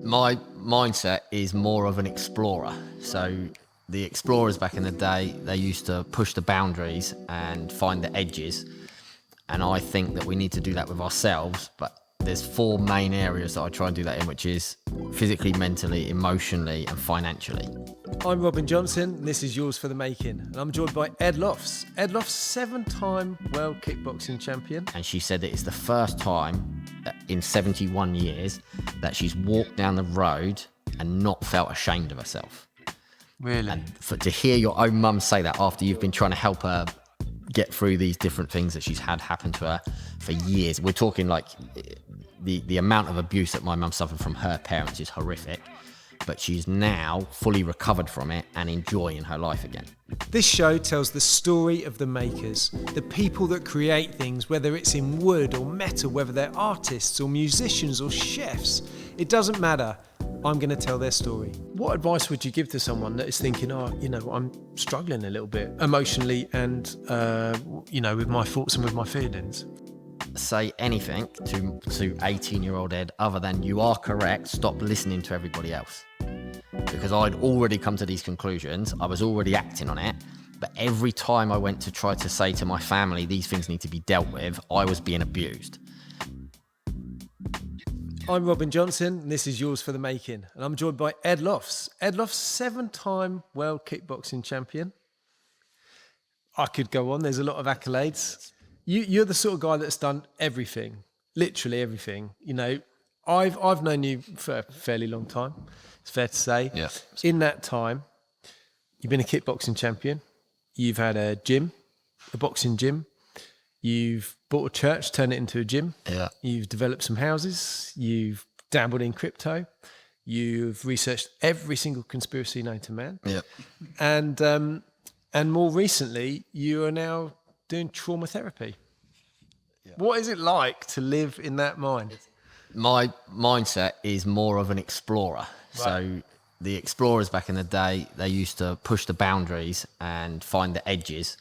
My mindset is more of an explorer. So the explorers back in the day, they used to push the boundaries and find the edges. And I think that we need to do that with ourselves. But there's four main areas that I try and do that in, which is physically, mentally, emotionally, and financially. I'm Robin Johnson, and this is Yours for the Making. And I'm joined by Ed Lofts. Ed Lofts, 7-time world kickboxing champion. And she said that it's the first time in 71 years that she's walked down the road and not felt ashamed of herself. Really? And to hear your own mum say that after you've been trying to help her get through these different things that she's had happen to her for years. We're talking like the amount of abuse that my mum suffered from her parents is horrific, but she's now fully recovered from it and enjoying her life again. This show tells the story of the makers, the people that create things, whether it's in wood or metal, whether they're artists or musicians or chefs. It doesn't matter. I'm going to tell their story. What advice would you give to someone that is thinking, I'm struggling a little bit emotionally and, with my thoughts and with my feelings? Say anything to 18-year-old Ed other than you are correct, stop listening to everybody else. Because I'd already come to these conclusions, I was already acting on it, but every time I went to try to say to my family, these things need to be dealt with, I was being abused. I'm Robin Johnson, and this is Yours for the Making. And I'm joined by Ed Lofts. Ed Lofts, 7-time world kickboxing champion. I could go on, there's a lot of accolades. You're the sort of guy that's done everything, literally everything. You know, I've known you for a fairly long time, it's fair to say. Yeah. In that time, you've been a kickboxing champion. You've had a gym, a boxing gym. You've bought a church, turned it into a gym. Yeah. You've developed some houses. You've dabbled in crypto. You've researched every single conspiracy known to man. Yeah. And more recently, you are now doing trauma therapy. Yeah. What is it like to live in that mind? My mindset is more of an explorer. Right. So the explorers back in the day, they used to push the boundaries and find the edges.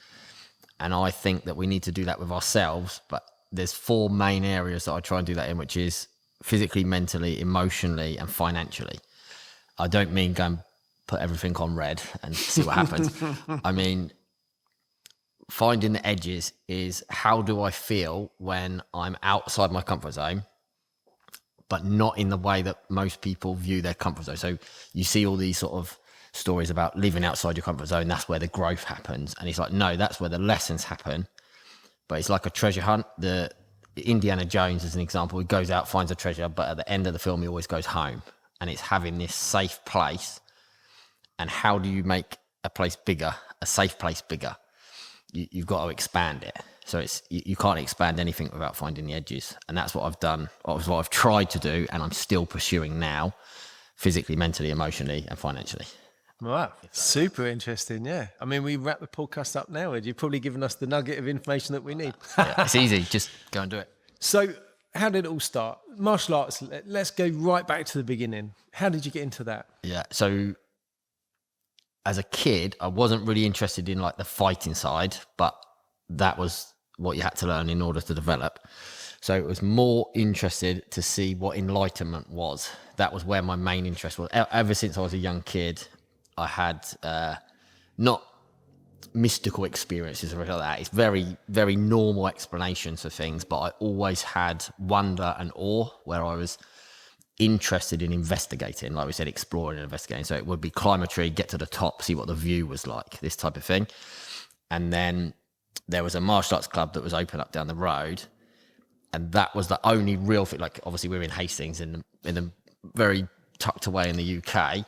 And I think that we need to do that with ourselves. But there's four main areas that I try and do that in, which is physically, mentally, emotionally, and financially. I don't mean go and put everything on red and see what happens. I mean, finding the edges is how do I feel when I'm outside my comfort zone, but not in the way that most people view their comfort zone. So you see all these sort of stories about living outside your comfort zone, that's where the growth happens. And it's like, no, that's where the lessons happen. But it's like a treasure hunt. The Indiana Jones is an example. He goes out, finds a treasure, but at the end of the film, he always goes home. And it's having this safe place. And how do you make a place bigger, a safe place bigger? You've got to expand it. So you can't expand anything without finding the edges. And that's what I've done. That's what I've tried to do. And I'm still pursuing now, physically, mentally, emotionally, and financially. Wow. Super interesting. Yeah. I mean, we wrap the podcast up now. You've probably given us the nugget of information that we need. Yeah, it's easy. Just go and do it. So how did it all start? Martial arts. Let's go right back to the beginning. How did you get into that? Yeah. So as a kid, I wasn't really interested in like the fighting side, but that was what you had to learn in order to develop. So it was more interested to see what enlightenment was. That was where my main interest was. Ever since I was a young kid, I had not mystical experiences or anything like that. It's very, very normal explanations of things, but I always had wonder and awe where I was interested in investigating, like we said, exploring and investigating. So it would be climb a tree, get to the top, see what the view was like, this type of thing. And then there was a martial arts club that was open up down the road, and that was the only real thing. Like obviously we're in Hastings, in the very tucked away in the UK.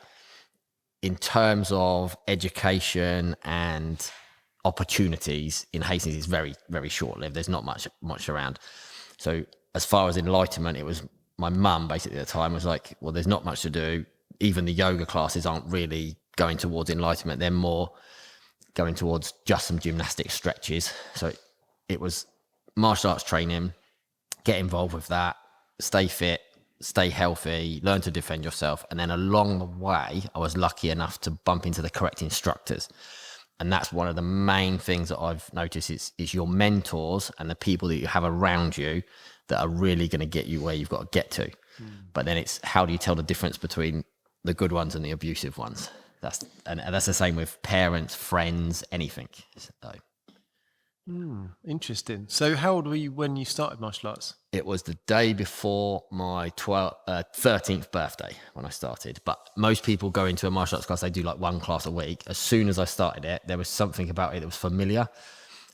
In terms of education and opportunities in Hastings, is very, very short-lived. There's not much around. So as far as enlightenment, it was my mum basically at the time was like, well, there's not much to do. Even the yoga classes aren't really going towards enlightenment. They're more going towards just some gymnastic stretches. So it was martial arts training, get involved with that, stay fit, stay healthy, learn to defend yourself. And then along the way, I was lucky enough to bump into the correct instructors. And that's one of the main things that I've noticed is your mentors and the people that you have around you that are really going to get you where you've got to get to. But then it's how do you tell the difference between the good ones and the abusive ones? And that's the same with parents, friends, anything. So, Interesting. So how old were you when you started martial arts? it was the day before my 13th birthday when I started. But most people go into a martial arts class, they do like one class a week. As soon as I started it, there was something about it that was familiar.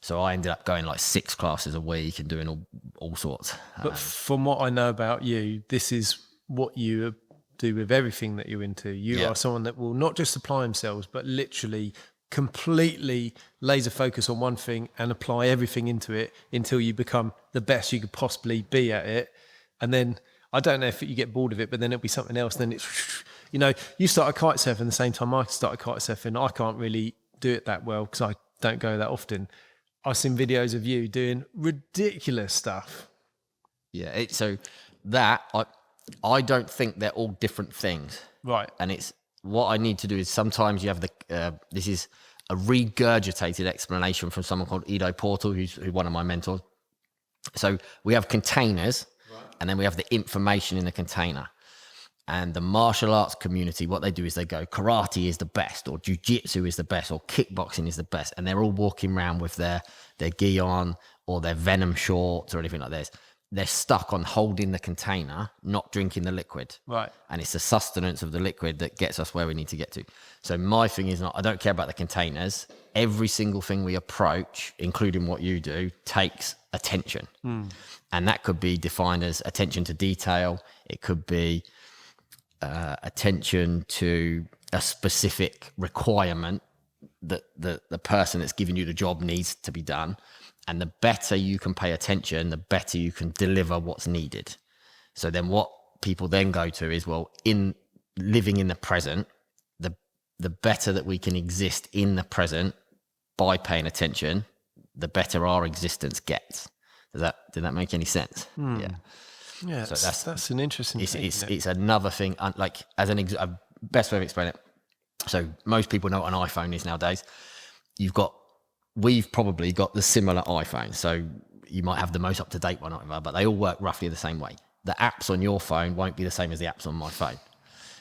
So I ended up going like 6 classes a week and doing all sorts. But from what I know about you, this is what you do with everything that you're into. You are someone that will not just apply themselves, but literally completely laser focus on one thing and apply everything into it until you become the best you could possibly be at it. And then I don't know if you get bored of it, but then it'll be something else. Then it's, you started kite surfing the same time I started kite surfing. I can't really do it that well because I don't go that often. I've seen videos of you doing ridiculous stuff. Yeah, so that I don't think they're all different things. Right. And it's what I need to do is sometimes you have this is a regurgitated explanation from someone called Ido Portal, who's one of my mentors. So we have containers, and then we have the information in the container. And the martial arts community, what they do is they go, karate is the best, or jiu-jitsu is the best, or kickboxing is the best. And they're all walking around with their gi on or their Venom shorts or anything like this. They're stuck on holding the container, not drinking the liquid. Right. And it's the sustenance of the liquid that gets us where we need to get to. So my thing is I don't care about the containers. Every single thing we approach, including what you do, takes attention. And that could be defined as attention to detail. It could be attention to a specific requirement that the person that's giving you the job needs to be done. And the better you can pay attention, the better you can deliver what's needed. So then what people then go to is, well, in living in the present, the better that we can exist in the present by paying attention, the better our existence gets. Did that make any sense? Yeah. Yeah, so that's an interesting thing. It's another thing, like as a best way of explaining it. So most people know what an iPhone is nowadays. We've probably got the similar iPhone. So you might have the most up-to-date one, but they all work roughly the same way. The apps on your phone won't be the same as the apps on my phone.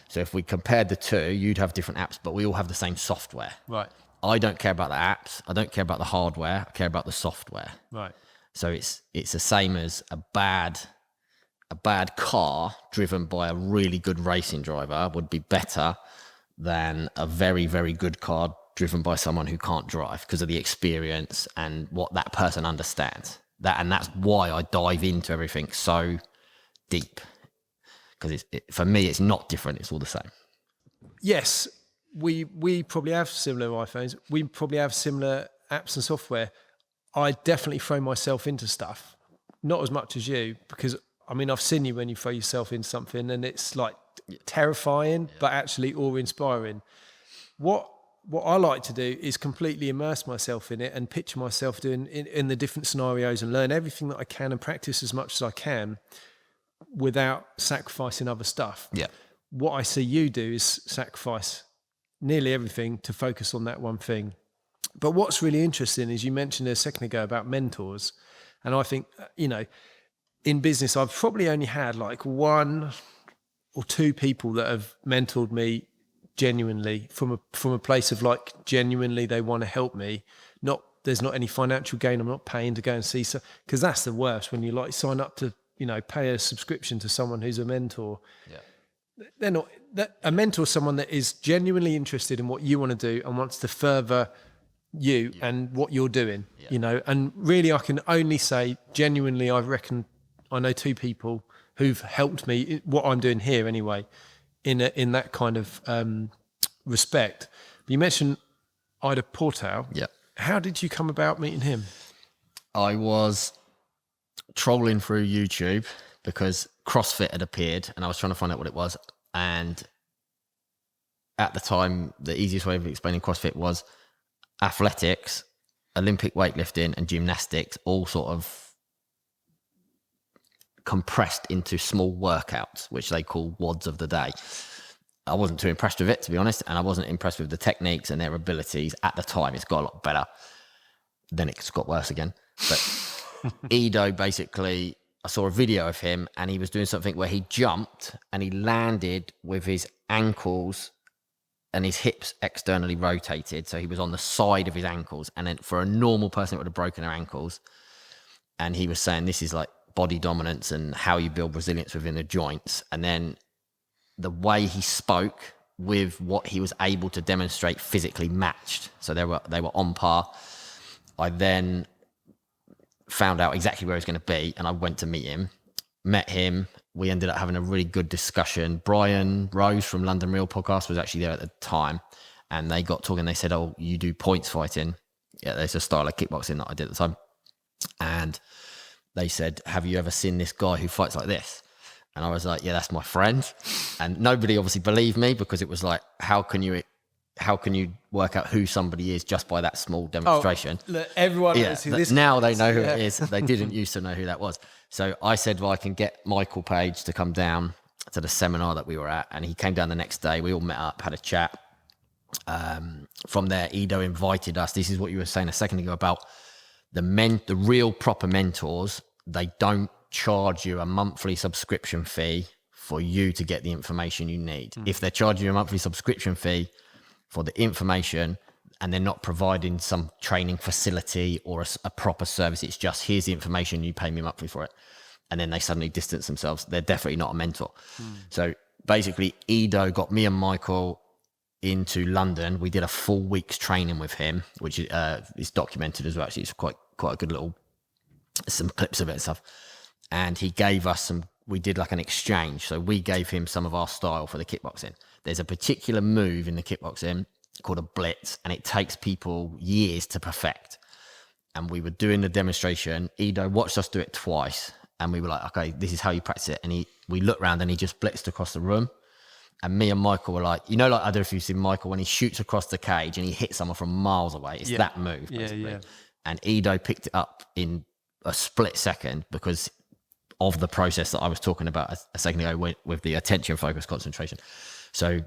So if we compared the two, you'd have different apps, but we all have the same software. Right. I don't care about the apps. I don't care about the hardware. I care about the software. Right. So it's the same as a bad car driven by a really good racing driver would be better than a very, very good car driven by someone who can't drive because of the experience and what that person understands. And that's why I dive into everything so deep, because for me it's not different, it's all the same. Yes, we probably have similar iPhones, we probably have similar apps and software. I definitely throw myself into stuff, not as much as you, because I've seen you when you throw yourself into something and it's like terrifying, but actually awe-inspiring. What I like to do is completely immerse myself in it and picture myself doing in the different scenarios and learn everything that I can and practice as much as I can without sacrificing other stuff. Yeah. What I see you do is sacrifice nearly everything to focus on that one thing. But what's really interesting is you mentioned a second ago about mentors. And I think, in business, I've probably only had like 1 or 2 people that have mentored me genuinely from a place of like genuinely they want to help me. There's not any financial gain. I'm not paying to go and see, because that's the worst when you like sign up to pay a subscription to someone who's a mentor. Yeah, they're not. A mentor is someone that is genuinely interested in what you want to do and wants to further you and what you're doing. Yeah. And really, I can only say genuinely, I reckon I know 2 people who've helped me what I'm doing here anyway. In that kind of respect. But you mentioned Ido Portal. Yeah. How did you come about meeting him? I was trolling through YouTube because CrossFit had appeared and I was trying to find out what it was. And at the time, the easiest way of explaining CrossFit was athletics, Olympic weightlifting and gymnastics all sort of compressed into small workouts, which they call WODs of the day. I wasn't too impressed with it, to be honest, and I wasn't impressed with the techniques and their abilities at the time. It's got a lot better. Then it's got worse again. But Ido basically I saw a video of him and he was doing something where he jumped and he landed with his ankles and his hips externally rotated. So he was on the side of his ankles. And then for a normal person, it would have broken their ankles. And he was saying this is like body dominance and how you build resilience within the joints. And then the way he spoke with what he was able to demonstrate physically matched. So they were on par. I then found out exactly where he was going to be, and I went to meet him, met him. We ended up having a really good discussion. Brian Rose from London Real Podcast was actually there at the time, and they got talking. They said, "Oh, you do points fighting?" Yeah, there's a style of kickboxing that I did at the time. And they said, "Have you ever seen this guy who fights like this?" And I was like, "Yeah, that's my friend." And nobody obviously believed me, because it was like, how can you work out who somebody is just by that small demonstration? Look, everyone knows who this now they know who it is. They didn't used to know who that was. So I said, well, I can get Michael Page to come down to the seminar that we were at, and he came down the next day. We all met up, had a chat. From there, Ido invited us. This is what you were saying a second ago about the real proper mentors. They don't charge you a monthly subscription fee for you to get the information you need. If they're charging you a monthly subscription fee for the information and they're not providing some training facility or a proper service, it's just, here's the information, you pay me monthly for it, and then they suddenly distance themselves, they're definitely not a mentor. So basically, Ido got me and Michael into London. We did a full week's training with him, which is documented as well. Actually, it's quite a good little, some clips of it and stuff. And he gave us we did like an exchange. So we gave him some of our style for the kickboxing. There's a particular move in the kickboxing called a blitz, and it takes people years to perfect. And we were doing the demonstration. Ido watched us do it twice, and we were like, okay, this is how you practice it. And we looked around and he just blitzed across the room. And me and Michael were like, like, I don't know if you've seen Michael when he shoots across the cage and he hits someone from miles away. It's that move, basically. Yeah. And Ido picked it up in a split second because of the process that I was talking about a second ago with the attention, focus, concentration. So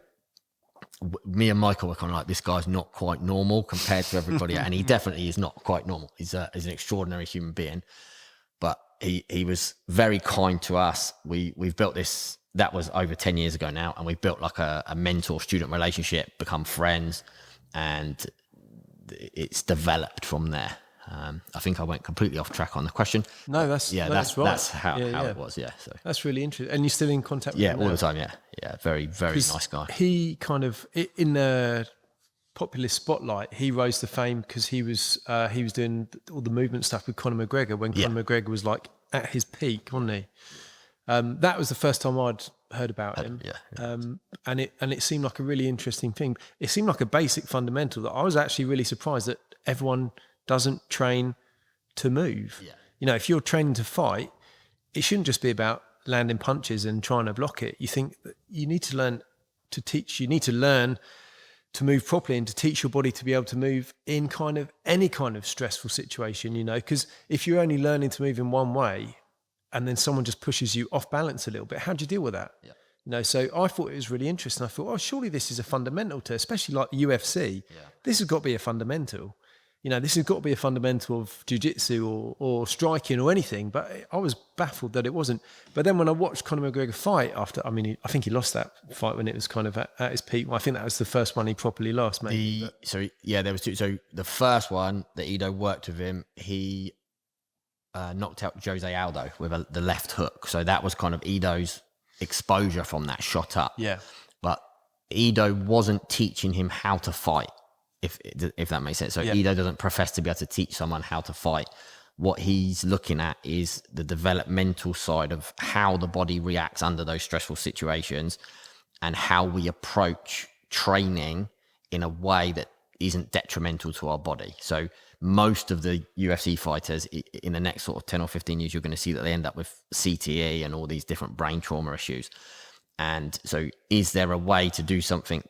me and Michael were kind of like, this guy's not quite normal compared to everybody. And he definitely is not quite normal. He's an extraordinary human being, but he was very kind to us. We've built this, that was over 10 years ago now. And we've built like a mentor-student relationship, become friends, and it's developed from there. I think I went completely off track on the question. No, that's right. That's how it was. Yeah, so that's really interesting. And you're still in contact with him all the time. Yeah, very nice guy. He kind of in the populist spotlight, he rose to fame because he was doing all the movement stuff with Conor McGregor when Conor McGregor was like at his peak, wasn't he? That was the first time I'd heard about him. And it seemed like a really interesting thing. It seemed like a basic fundamental that I was actually really surprised that everyone doesn't train to move. If you're training to fight, it shouldn't just be about landing punches and trying to block it. You think that you need to learn to teach, you need to learn to move properly and to teach your body to be able to move in kind of any kind of stressful situation, because if you're only learning to move in one way and then someone just pushes you off balance a little bit, how do you deal with that? So I thought it was really interesting. I thought, surely this is a fundamental to, especially like UFC. This has got to be a fundamental. This has got to be a fundamental of jiu-jitsu or striking or anything, but I was baffled that it wasn't. But then when I watched Conor McGregor fight I think he lost that fight when it was kind of at his peak. I think that was the first one he properly lost, maybe. There was two. So the first one that Ido worked with him, he knocked out Jose Aldo with the left hook. So that was kind of Ido's exposure from that shot up. Yeah. But Ido wasn't teaching him how to fight. If that makes sense. So Ido doesn't profess to be able to teach someone how to fight. What he's looking at is the developmental side of how the body reacts under those stressful situations and how we approach training in a way that isn't detrimental to our body. So most of the UFC fighters in the next sort of 10 or 15 years, you're going to see that they end up with CTE and all these different brain trauma issues. And so is there a way to do something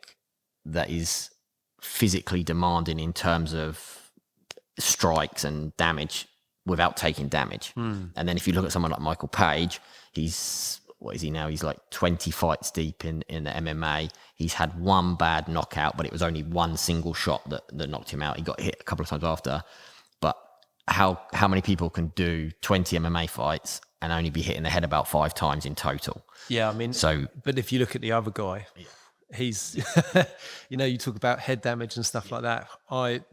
that is physically demanding in terms of strikes and damage without taking damage? And then if you look at someone like Michael Page, what is he now? He's like 20 fights deep in the MMA. He's had one bad knockout, but it was only one single shot that knocked him out. He got hit a couple of times after. But how many people can do 20 MMA fights and only be hitting the head about 5 times in total. Yeah, I mean, but if you look at the other guy, he's, you talk about head damage and stuff like that.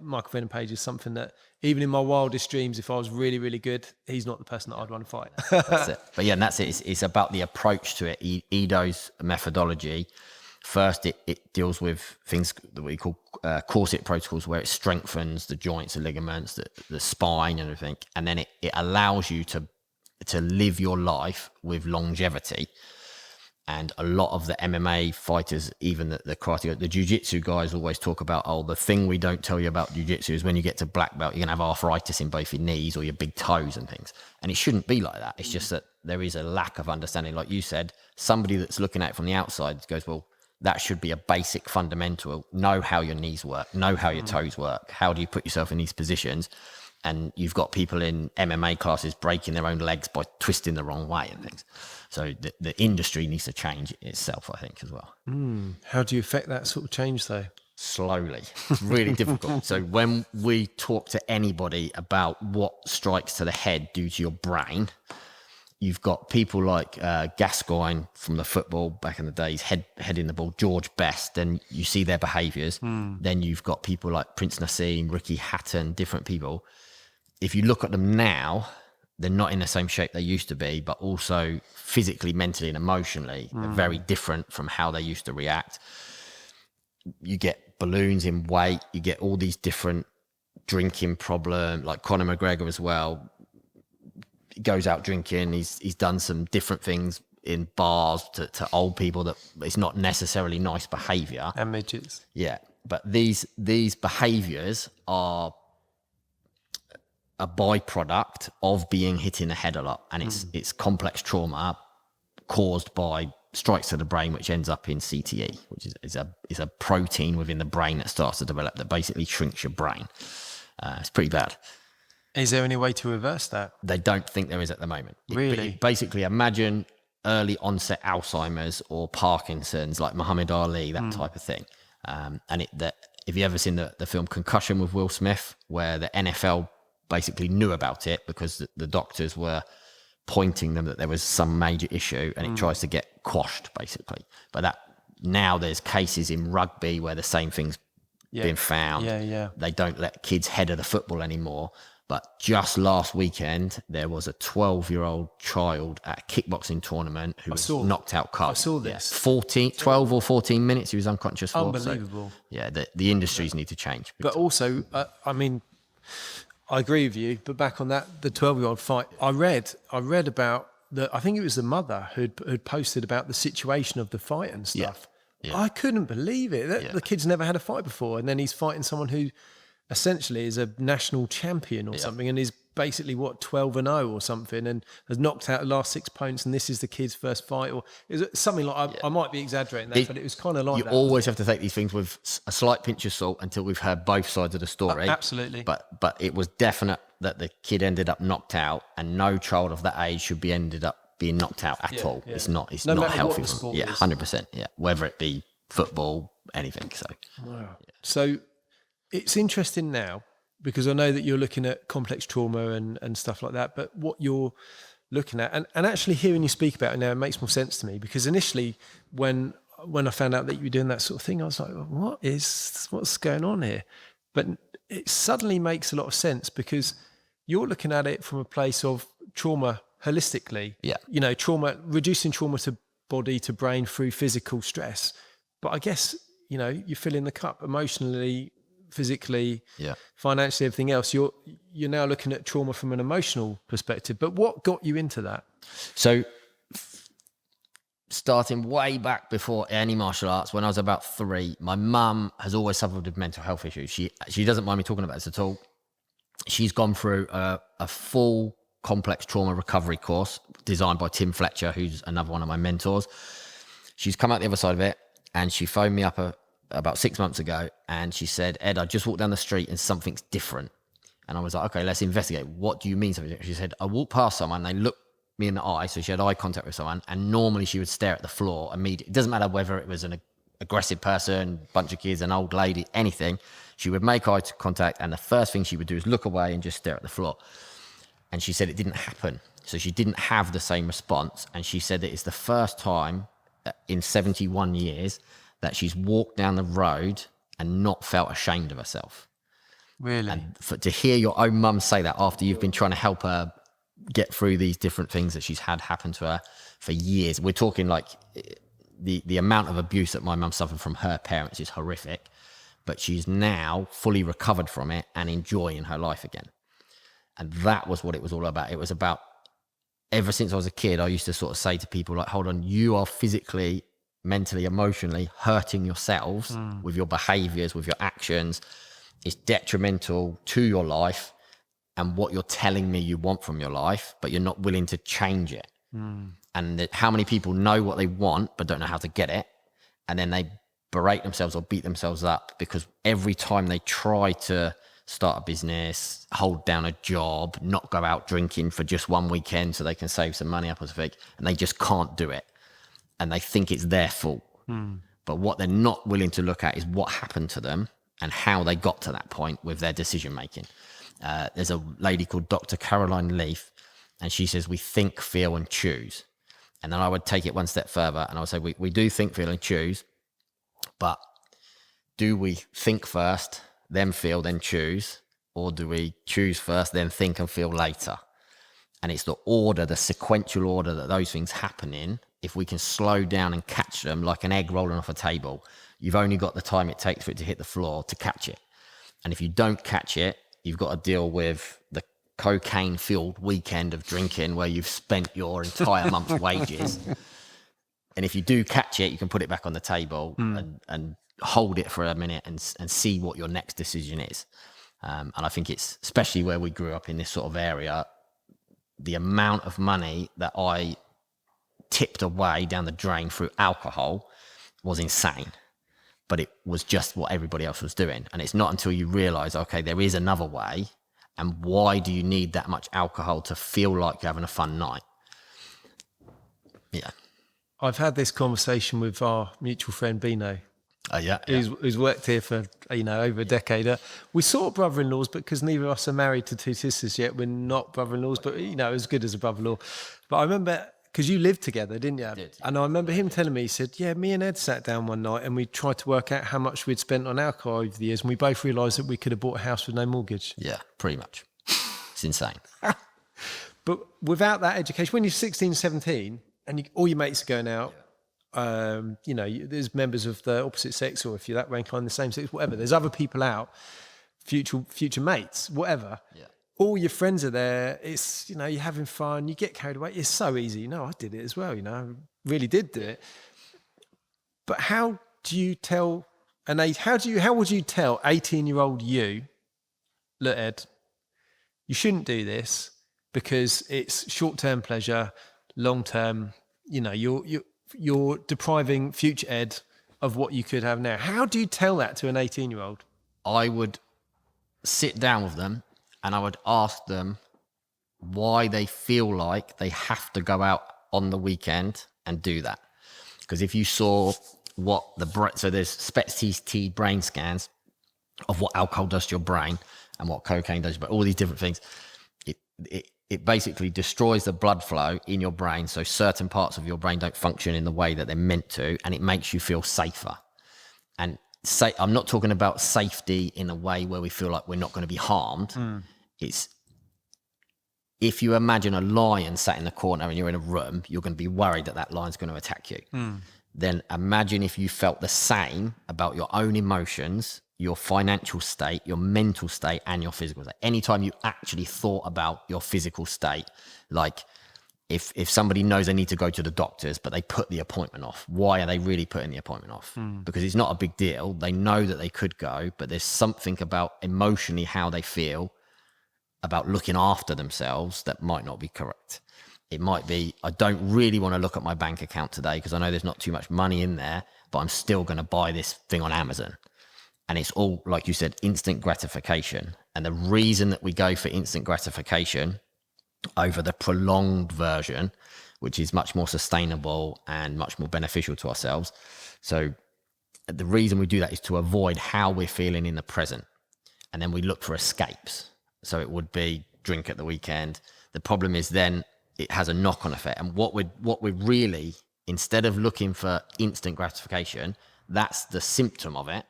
Michael Venom Page is something that even in my wildest dreams, if I was really, really good, he's not the person that I'd want to fight. That's it. But yeah, and that's it. It's about the approach to it. Ido's methodology. First, it deals with things that we call corset protocols, where it strengthens the joints, the ligaments, the spine and everything. And then it allows you to live your life with longevity. And a lot of the MMA fighters, even the karate, the jiu-jitsu guys always talk about, the thing we don't tell you about jiu-jitsu is when you get to black belt, you're going to have arthritis in both your knees or your big toes and things. And it shouldn't be like that. It's just that there is a lack of understanding. Like you said, somebody that's looking at it from the outside goes, well, that should be a basic fundamental. Know how your knees work, know how your toes work. How do you put yourself in these positions? And you've got people in MMA classes breaking their own legs by twisting the wrong way and things. So the industry needs to change itself, I think, as well. How do you affect that sort of change, though? Slowly. Really difficult. So when we talk to anybody about what strikes to the head do to your brain, you've got people like Gascoigne from the football back in the days, heading the ball, George Best, and you see their behaviours. Then you've got people like Prince Nassim, Ricky Hatton, different people. If you look at them now, they're not in the same shape they used to be, but also physically, mentally and emotionally, they're very different from how they used to react. You get balloons in weight, you get all these different drinking problems, like Conor McGregor as well. He goes out drinking, he's done some different things in bars to old people that it's not necessarily nice behaviour. And midgets. Yeah, but these behaviours are a byproduct of being hit in the head a lot, and it's complex trauma caused by strikes to the brain, which ends up in CTE, which is a protein within the brain that starts to develop that basically shrinks your brain. It's pretty bad. Is there any way to reverse that? They don't think there is at the moment. Really? Basically, imagine early onset Alzheimer's or Parkinson's, like Muhammad Ali, that type of thing. If you ever seen the film Concussion with Will Smith, where the NFL basically knew about it because the doctors were pointing them that there was some major issue, and it tries to get quashed basically. But now there's cases in rugby where the same thing's been found. Yeah. They don't let kids head of the football anymore. But just last weekend, there was a 12-year-old child at a kickboxing tournament who was knocked out cold. I saw this. 12 or 14 minutes he was unconscious for. Unbelievable. So, the industries need to change. But also, I agree with you, but back on the 12-year-old fight, I read about I think it was the mother who'd posted about the situation of the fight and stuff. Yeah. I couldn't believe it. The kid's never had a fight before, and then he's fighting someone who essentially is a national champion or something, and is basically 12-0 or something, and has knocked out the last 6 opponents, and this is the kid's first fight, or is it something like I might be exaggerating that, but it was kind of like you that. You always have to take these things with a slight pinch of salt until we've heard both sides of the story. Absolutely. But it was definite that the kid ended up knocked out, and no child of that age should be ended up being knocked out at all. Yeah. It's not healthy. 100%. Yeah, whether it be football, anything. So. Wow. Yeah. So it's interesting now, because I know that you're looking at complex trauma and stuff like that, but what you're looking at, and actually hearing you speak about it now, it makes more sense to me, because initially when I found out that you were doing that sort of thing, I was like, what's going on here? But it suddenly makes a lot of sense, because you're looking at it from a place of trauma holistically. Yeah. Trauma, reducing trauma to body, to brain through physical stress. But I guess, you fill in the cup emotionally, physically, financially, everything else. You're now looking at trauma from an emotional perspective. But what got you into that? So starting way back before any martial arts, when I was about 3, my mum has always suffered with mental health issues. She doesn't mind me talking about this at all. She's gone through a full complex trauma recovery course designed by Tim Fletcher, who's another one of my mentors. She's come out the other side of it, and she phoned me up about 6 months ago, and she said, Ed, I just walked down the street and something's different. And I was like, okay, let's investigate. What do you mean something different? She said, I walked past someone, they looked me in the eye, so she had eye contact with someone, and normally she would stare at the floor immediately. It doesn't matter whether it was an aggressive person, bunch of kids, an old lady, anything. She would make eye contact, and the first thing she would do is look away and just stare at the floor. And she said it didn't happen. So she didn't have the same response. And she said that it's the first time in 71 years that she's walked down the road and not felt ashamed of herself. Really? And to hear your own mum say that after you've been trying to help her get through these different things that she's had happen to her for years. We're talking like the amount of abuse that my mum suffered from her parents is horrific, but she's now fully recovered from it and enjoying her life again. And that was what it was all about. It was about, ever since I was a kid, I used to sort of say to people like, hold on, you are physically, mentally, emotionally hurting yourselves with your behaviors, with your actions. It's detrimental to your life and what you're telling me you want from your life, but you're not willing to change it. And how many people know what they want, but don't know how to get it. And then they berate themselves or beat themselves up because every time they try to start a business, hold down a job, not go out drinking for just one weekend so they can save some money up or something, and they just can't do it. And they think it's their fault. But what they're not willing to look at is what happened to them and how they got to that point with their decision making. There's a lady called Dr. Caroline Leaf, and she says, we think, feel, and choose. And then I would take it one step further, and I would say, we do think, feel, and choose, but do we think first, then feel, then choose? Or do we choose first, then think and feel later? And it's the order, the sequential order that those things happen in. If we can slow down and catch them like an egg rolling off a table, you've only got the time it takes for it to hit the floor to catch it. And if you don't catch it, you've got to deal with the cocaine-filled weekend of drinking where you've spent your entire month's wages. And if you do catch it, you can put it back on the table and hold it for a minute and see what your next decision is. And I think it's, especially where we grew up in this sort of area, the amount of money that I tipped away down the drain through alcohol was insane. But it was just what everybody else was doing. And it's not until you realize, okay, there is another way. And why do you need that much alcohol to feel like you're having a fun night? Yeah. I've had this conversation with our mutual friend Bino, Yeah. who's worked here for over a decade. We're sort of brother-in-laws, but because neither of us are married to two sisters yet, we're not brother-in-laws. But as good as a brother-in-law. But I remember, because you lived together, didn't you? I did. And I remember him telling me, he said, yeah, me and Ed sat down one night and we tried to work out how much we'd spent on alcohol over the years, and we both realised that we could have bought a house with no mortgage. Yeah, pretty much. It's insane. But without that education, when you're 16, 17, and all your mates are going out, there's members of the opposite sex, or if you're that way inclined, the same sex, whatever. There's other people out, future mates, whatever. Yeah. All your friends are there. It's, you're having fun. You get carried away. It's so easy. I did it as well. I really did do it. But how do you tell how would you tell 18-year-old you, look, Ed, you shouldn't do this because it's short-term pleasure, long-term, you're depriving future Ed of what you could have now. How do you tell that to an 18-year-old? I would sit down with them and I would ask them why they feel like they have to go out on the weekend and do that. Because if you saw so there's SPECT brain scans of what alcohol does to your brain and what cocaine does, but all these different things, it basically destroys the blood flow in your brain. So certain parts of your brain don't function in the way that they're meant to, and it makes you feel safer. And I'm not talking about safety in a way where we feel like we're not going to be harmed. It's, if you imagine a lion sat in the corner and you're in a room, you're going to be worried that lion's going to attack you. Then imagine if you felt the same about your own emotions, your financial state, your mental state, and your physical state. Anytime you actually thought about your physical state, like if somebody knows they need to go to the doctors, but they put the appointment off, why are they really putting the appointment off? Because it's not a big deal. They know that they could go, but there's something about emotionally how they feel about looking after themselves that might not be correct. It might be, I don't really want to look at my bank account today because I know there's not too much money in there, but I'm still going to buy this thing on Amazon. And it's all, like you said, instant gratification. And the reason that we go for instant gratification over the prolonged version, which is much more sustainable and much more beneficial to ourselves. So the reason we do that is to avoid how we're feeling in the present. And then we look for escapes. So it would be drink at the weekend. The problem is then it has a knock-on effect. And what we're really, instead of looking for instant gratification, that's the symptom of it.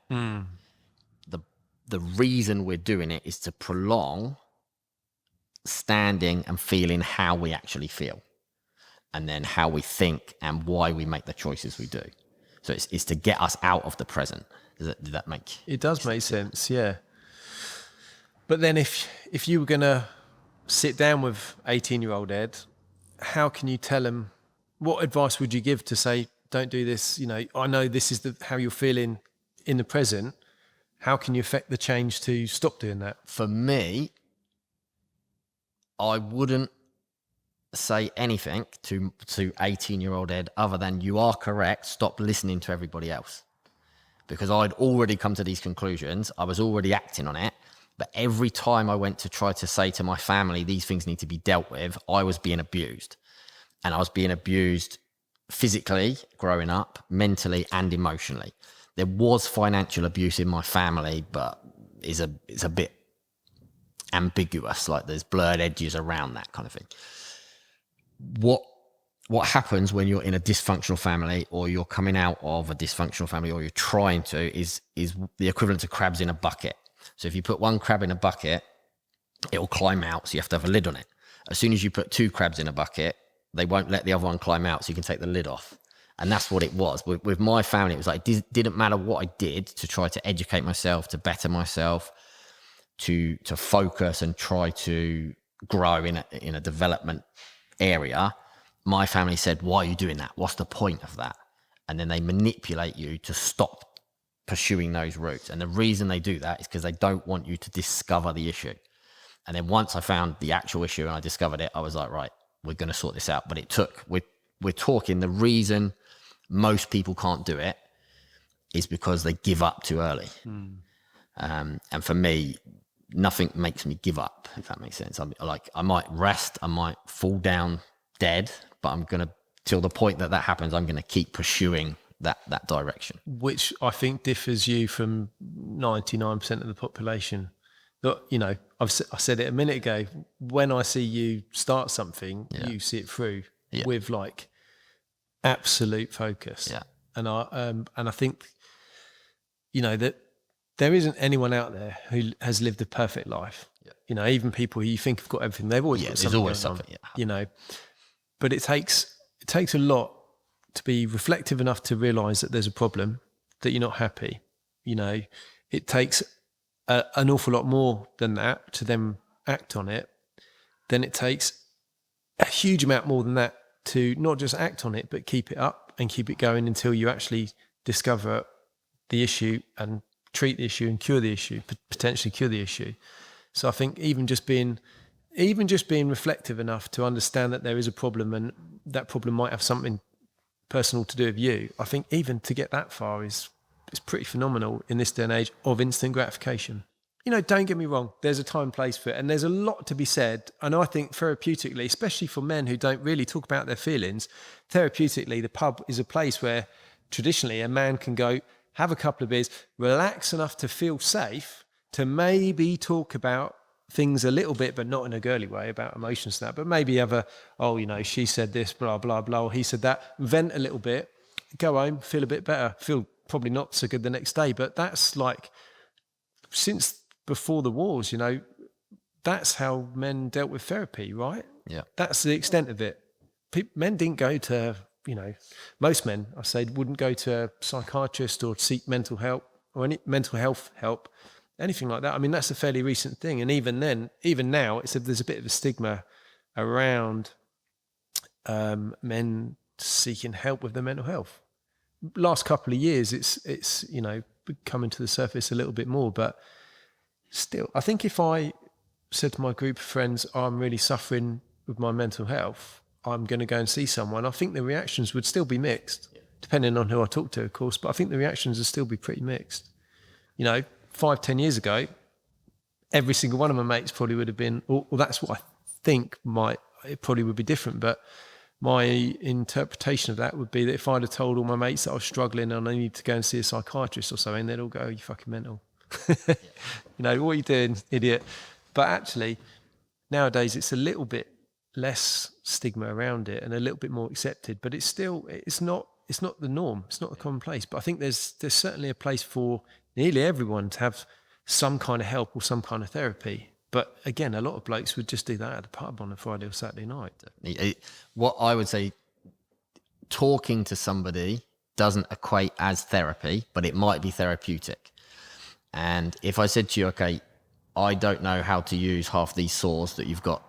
The reason we're doing it is to prolong standing and feeling how we actually feel, and then how we think and why we make the choices we do. So it's to get us out of the present. Does that make it does make sense? Yeah. But then if you were going to sit down with 18-year-old Ed, how can you tell him, what advice would you give to say, don't do this? You know, I know this is how you're feeling in the present. How can you affect the change to stop doing that? For me, I wouldn't say anything to 18-year-old Ed other than, you are correct, stop listening to everybody else. Because I'd already come to these conclusions. I was already acting on it. But every time I went to try to say to my family, these things need to be dealt with, I was being abused. And I was being abused physically growing up, mentally and emotionally. There was financial abuse in my family, but it's a bit ambiguous. Like there's blurred edges around that kind of thing. What happens when you're in a dysfunctional family, or you're coming out of a dysfunctional family, or you're trying to, is the equivalent to crabs in a bucket. So if you put one crab in a bucket, it will climb out, so you have to have a lid on it. As soon as you put two crabs in a bucket, they won't let the other one climb out, so you can take the lid off. And that's what it was. With my family, it was like, it didn't matter what I did to try to educate myself, to better myself, to focus and try to grow in a development area. My family said, why are you doing that? What's the point of that? And then they manipulate you to stop pursuing those routes. And the reason they do that is because they don't want you to discover the issue. And then once I found the actual issue and I discovered it, I was like, right, we're going to sort this out. But it took, we're talking, the reason most people can't do it is because they give up too early. And for me, nothing makes me give up, if that makes sense. I might rest, I might fall down dead, but I'm going to, till the point that happens, I'm going to keep pursuing that direction. Which I think differs you from 99% of the population. That, you know, I said it a minute ago, when I see you start something, you see it through with like absolute focus. Yeah. And I think, you know, that there isn't anyone out there who has lived a perfect life. Yeah. You know, even people who you think have got everything, they've always got something. There's always something. You know, but it takes a lot to be reflective enough to realise that there's a problem, that you're not happy. You know, it takes an awful lot more than that to then act on it. Then it takes a huge amount more than that to not just act on it, but keep it up and keep it going until you actually discover the issue and treat the issue and cure the issue, potentially cure the issue. So I think even just being reflective enough to understand that there is a problem, and that problem might have something personal to do with you, I think even to get that far is pretty phenomenal in this day and age of instant gratification. You know, don't get me wrong, there's a time and place for it, and there's a lot to be said. And I think therapeutically, especially for men who don't really talk about their feelings, therapeutically, the pub is a place where traditionally a man can go, have a couple of beers, relax enough to feel safe, to maybe talk about things a little bit, but not in a girly way, about emotions and that, but maybe have you know, she said this, blah, blah, blah, or he said that, vent a little bit, go home, feel a bit better, feel probably not so good the next day. But that's like, since before the wars, you know, that's how men dealt with therapy, right? Yeah. That's the extent of it. Men didn't go to, you know, most men, I say, wouldn't go to a psychiatrist or seek mental help or any mental health help, anything like that. I mean, that's a fairly recent thing. And even then, even now, there's a bit of a stigma around men seeking help with their mental health. Last couple of years, it's you know, coming to the surface a little bit more, but still, I think if I said to my group of friends, I'm really suffering with my mental health, I'm going to go and see someone, I think the reactions would still be mixed, depending on who I talk to, of course, but I think the reactions would still be pretty mixed. You know, 5-10 years ago, every single one of my mates probably would have been, or that's what I think it probably would be different, but my interpretation of that would be that if I'd have told all my mates that I was struggling and I need to go and see a psychiatrist or something, they'd all go, oh, you fucking mental. You know, what are you doing, idiot? But actually, nowadays it's a little bit less stigma around it and a little bit more accepted, but it's not the norm. It's not the commonplace. But I think there's certainly a place for nearly everyone to have some kind of help or some kind of therapy. But again, a lot of blokes would just do that at the pub on a Friday or Saturday night. What I would say, talking to somebody doesn't equate as therapy, but it might be therapeutic. And if I said to you, okay, I don't know how to use half these saws that you've got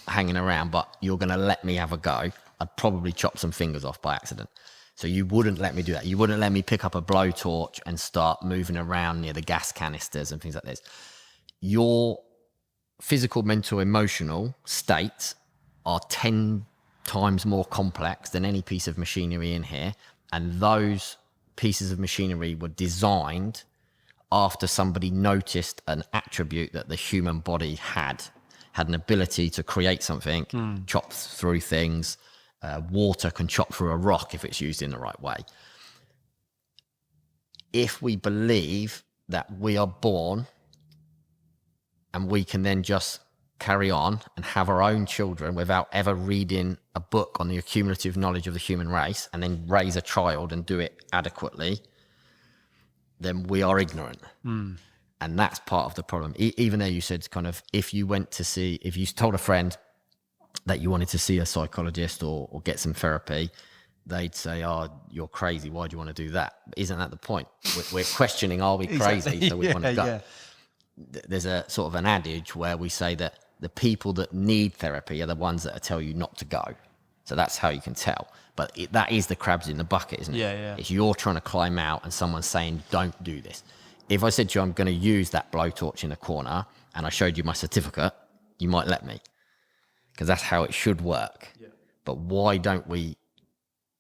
hanging around, but you're going to let me have a go, I'd probably chop some fingers off by accident. So you wouldn't let me do that. You wouldn't let me pick up a blowtorch and start moving around near the gas canisters and things like this. Your physical, mental, emotional states are 10 times more complex than any piece of machinery in here. And those pieces of machinery were designed after somebody noticed an attribute that the human body had an ability to create something, chop through things. Water can chop through a rock if it's used in the right way. If we believe that we are born and we can then just carry on and have our own children without ever reading a book on the accumulative knowledge of the human race and then raise a child and do it adequately, then we are ignorant. And that's part of the problem. Even there you said kind of, if you told a friend that you wanted to see a psychologist or get some therapy, they'd say, oh, you're crazy. Why do you want to do that? But isn't that the point? We're questioning, are we crazy? Exactly. So we want to go. Yeah. There's a sort of an adage where we say that the people that need therapy are the ones that tell you not to go. So that's how you can tell. But that is the crabs in the bucket, isn't it? Yeah. It's you're trying to climb out and someone's saying, don't do this. If I said to you, I'm going to use that blowtorch in the corner and I showed you my certificate, you might let me. Because that's how it should work. Yeah. But why don't we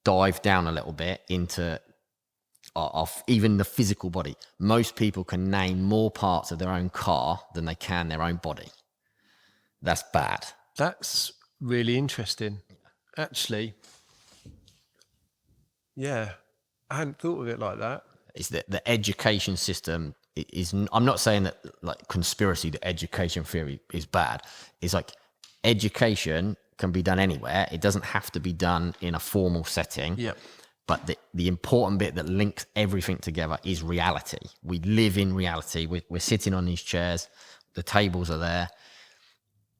dive down a little bit into even the physical body? Most people can name more parts of their own car than they can their own body. That's bad. That's really interesting. Actually, yeah, I hadn't thought of it like that. It's that the education system is, I'm not saying that like conspiracy, the education theory is bad. It's like, education can be done anywhere. It doesn't have to be done in a formal setting. Yep. But the important bit that links everything together is reality. We live in reality. We're sitting on these chairs. The tables are there.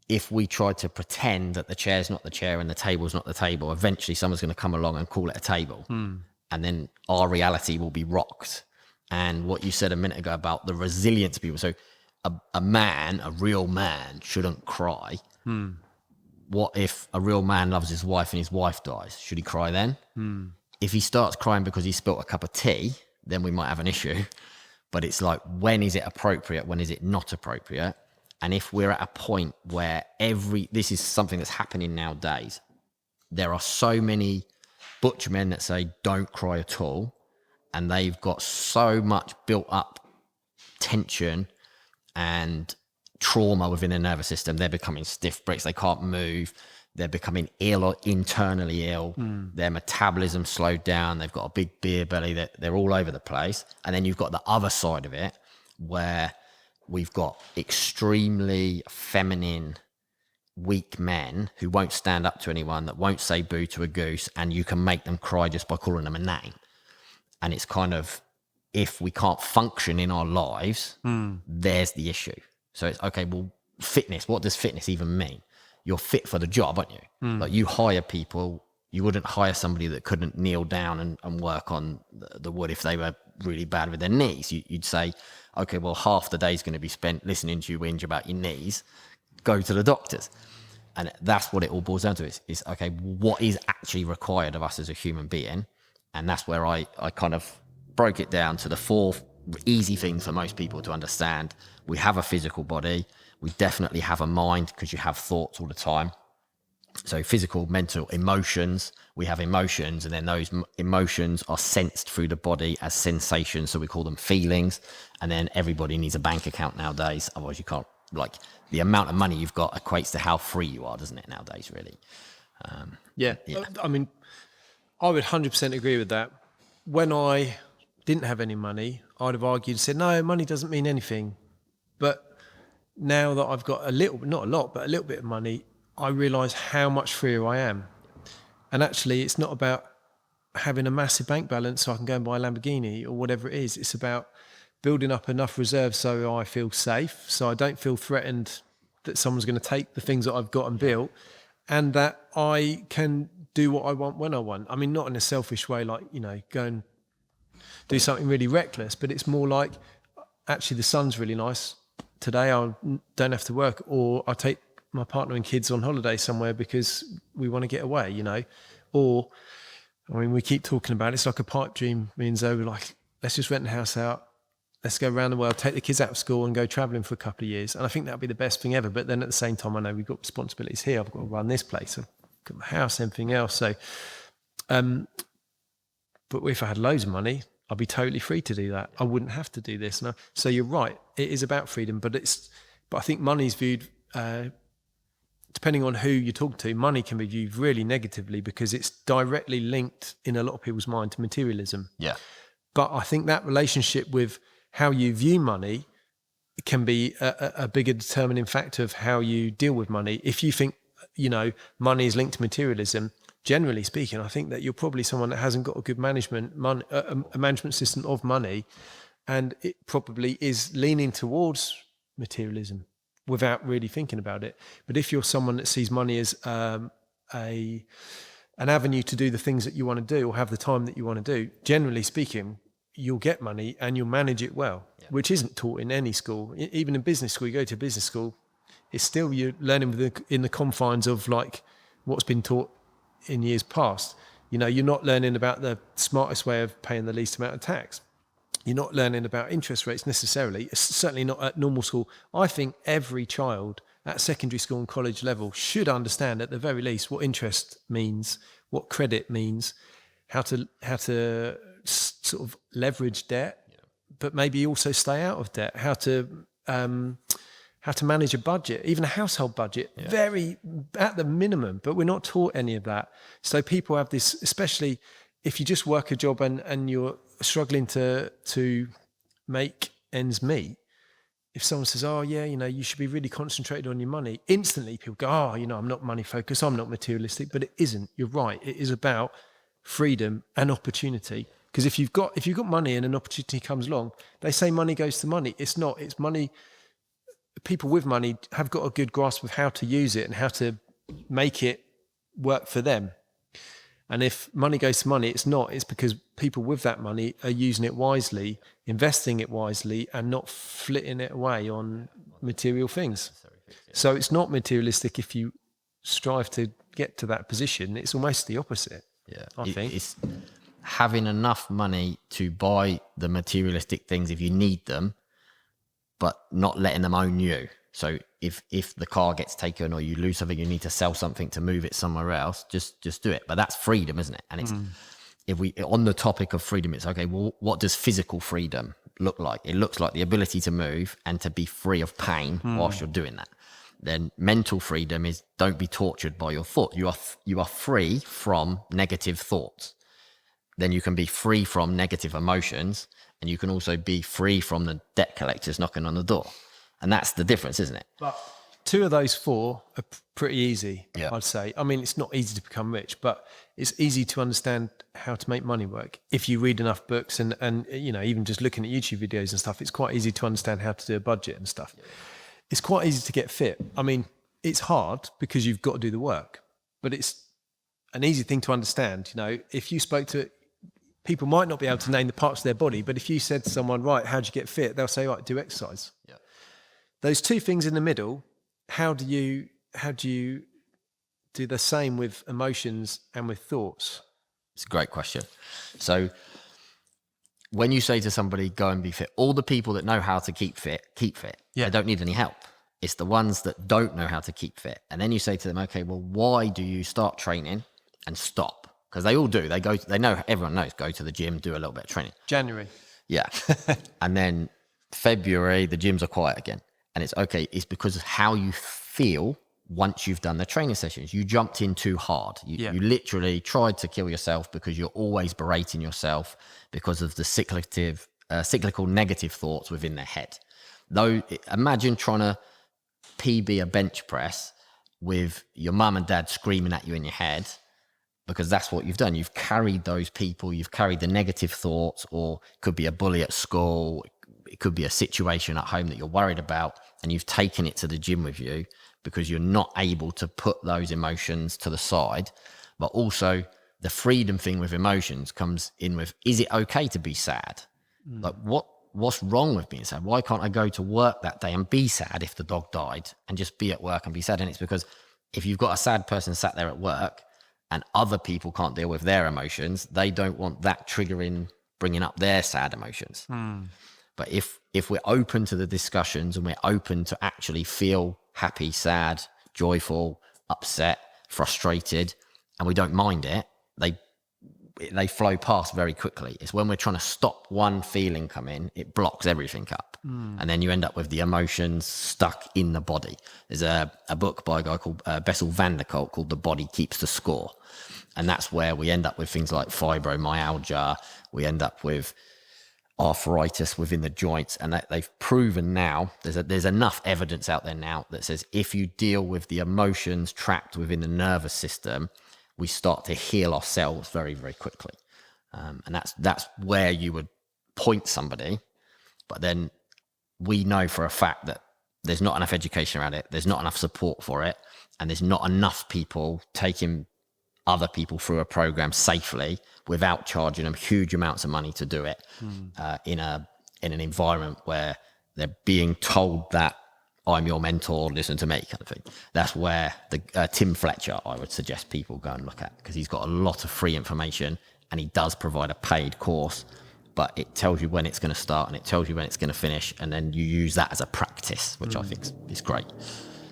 If we try to pretend that the chair's not the chair and the table's not the table, eventually someone's going to come along and call it a table. And then our reality will be rocked. And what you said a minute ago about the resilience of people. So a real man shouldn't cry. What if a real man loves his wife and his wife dies? Should he cry then? If he starts crying because he spilt a cup of tea, then we might have an issue. But it's like, when is it appropriate? When is it not appropriate? And if we're at a point where this is something that's happening nowadays, there are so many butcher men that say, don't cry at all. And they've got so much built up tension and trauma within their nervous system. They're becoming stiff bricks. They can't move. They're becoming ill or internally ill. Their metabolism slowed down. They've got a big beer belly. They're all over the place. And then you've got the other side of it where we've got extremely feminine, weak men who won't stand up to anyone, that won't say boo to a goose, and you can make them cry just by calling them a name. And it's kind of, if we can't function in our lives, there's the issue. So it's, okay, well, fitness, what does fitness even mean? You're fit for the job, aren't you? Like, you hire people, you wouldn't hire somebody that couldn't kneel down and work on the wood if they were really bad with their knees. You'd say, okay, well, half the day's going to be spent listening to you whinge about your knees. Go to the doctors. And that's what it all boils down to is okay, what is actually required of us as a human being? And that's where I kind of broke it down to the 4 easy things for most people to understand. We have a physical body. We definitely have a mind, because you have thoughts all the time. So physical, mental, emotions. We have emotions, and then those emotions are sensed through the body as sensations. So we call them feelings. And then everybody needs a bank account nowadays. Otherwise you can't, like, the amount of money you've got equates to how free you are, doesn't it, nowadays, really? Yeah. I mean, I would 100% agree with that. When I didn't have any money, I'd have argued and said, no, money doesn't mean anything. But now that I've got a little, not a lot, but a little bit of money, I realise how much freer I am. And actually, it's not about having a massive bank balance so I can go and buy a Lamborghini or whatever it is. It's about building up enough reserves so I feel safe, so I don't feel threatened that someone's going to take the things that I've got and built, and that I can do what I want when I want. I mean, not in a selfish way, like, you know, go and do something really reckless, but it's more like, actually, the sun's really nice today. I don't have to work, or I take my partner and kids on holiday somewhere because we want to get away, you know. Or, I mean, we keep talking about it. It's like a pipe dream. Me and Zoe were like, let's just rent a house out. Let's go around the world, take the kids out of school and go traveling for a couple of years. And I think that'd be the best thing ever. But then at the same time, I know we've got responsibilities here. I've got to run this place. I've got my house, everything else. So, but if I had loads of money, I'd be totally free to do that. I wouldn't have to do this. No. So you're right. It is about freedom, but I think money's viewed, depending on who you talk to, money can be viewed really negatively because it's directly linked in a lot of people's mind to materialism. Yeah. But I think that relationship with how you view money can be a bigger determining factor of how you deal with money. If you think, you know, money is linked to materialism, generally speaking, I think that you're probably someone that hasn't got a good management system of money, and it probably is leaning towards materialism without really thinking about it. But if you're someone that sees money as an avenue to do the things that you want to do or have the time that you want to do, generally speaking, you'll get money and you'll manage it well, which isn't taught in any school. Even in business school, you go to business school, it's still you're learning in the confines of like what's been taught in years past. You know, you're not learning about the smartest way of paying the least amount of tax. You're not learning about interest rates necessarily. It's certainly not at normal school. I think every child at secondary school and college level should understand at the very least what interest means, what credit means, how to sort of leverage debt, but maybe also stay out of debt, how to manage a budget, even a household budget, very at the minimum, but we're not taught any of that. So people have this, especially if you just work a job and you're struggling to make ends meet. If someone says, oh yeah, you know, you should be really concentrated on your money, instantly people go, oh, you know, I'm not money focused, I'm not materialistic, but it isn't. You're right. It is about freedom and opportunity. Because if you've got money and an opportunity comes along, they say money goes to money. It's not. It's money. People with money have got a good grasp of how to use it and how to make it work for them. And if money goes to money, it's not. It's because people with that money are using it wisely, investing it wisely, and not flitting it away on material things. So it's not materialistic if you strive to get to that position. It's almost the opposite. Yeah, I think it's having enough money to buy the materialistic things if you need them, but not letting them own you. So if the car gets taken or you lose something, you need to sell something to move it somewhere else, just do it. But that's freedom, isn't it? And it's if we on the topic of freedom, it's okay, well, what does physical freedom look like? It looks like the ability to move and to be free of pain whilst you're doing that. Then mental freedom is don't be tortured by your thoughts. You are free from negative thoughts. Then you can be free from negative emotions, and you can also be free from the debt collectors knocking on the door. And that's the difference, isn't it? But 2 of those 4 are pretty easy, Yeah. I'd say. I mean, it's not easy to become rich, but it's easy to understand how to make money work. If you read enough books and you know, even just looking at YouTube videos and stuff, it's quite easy to understand how to do a budget and stuff. Yeah. It's quite easy to get fit. I mean, it's hard because you've got to do the work, but it's an easy thing to understand. You know, if you spoke to people, might not be able to name the parts of their body, but if you said to someone, right, how'd you get fit? They'll say, right, do exercise. Yeah. Those 2 things in the middle, how do you do the same with emotions and with thoughts? It's a great question. So when you say to somebody, go and be fit, all the people that know how to keep fit. Yeah. They don't need any help. It's the ones that don't know how to keep fit. And then you say to them, okay, well, why do you start training and stop? Because they all do. They know, everyone knows, go to the gym, do a little bit of training. January. Yeah. And then February, the gyms are quiet again. And it's okay. It's because of how you feel once you've done the training sessions. You jumped in too hard. You literally tried to kill yourself because you're always berating yourself because of the cyclical negative thoughts within their head. Though, imagine trying to PB a bench press with your mum and dad screaming at you in your head, because that's what you've done. You've carried those people, you've carried the negative thoughts, or it could be a bully at school, it could be a situation at home that you're worried about, and you've taken it to the gym with you because you're not able to put those emotions to the side. But also the freedom thing with emotions comes in with, is it okay to be sad? Like what's wrong with being sad? Why can't I go to work that day and be sad if the dog died, and just be at work and be sad? And it's because if you've got a sad person sat there at work and other people can't deal with their emotions, they don't want that bringing up their sad emotions. But if we're open to the discussions and we're open to actually feel happy, sad, joyful, upset, frustrated, and we don't mind it, they flow past very quickly. It's when we're trying to stop one feeling come in, it blocks everything up. And then you end up with the emotions stuck in the body. There's a book by a guy called Bessel van der Kolk called The Body Keeps the Score. And that's where we end up with things like fibromyalgia. We end up with arthritis within the joints. And they've proven now, there's enough evidence out there now that says if you deal with the emotions trapped within the nervous system, we start to heal ourselves very, very quickly. And that's where you would point somebody. But then we know for a fact that there's not enough education around it. There's not enough support for it. And there's not enough people taking other people through a program safely without charging them huge amounts of money to do it in an environment where they're being told that I'm your mentor, listen to me kind of thing. That's where the Tim Fletcher, I would suggest people go and look at, because he's got a lot of free information and he does provide a paid course, but it tells you when it's going to start and it tells you when it's going to finish, and then you use that as a practice, which I think is great.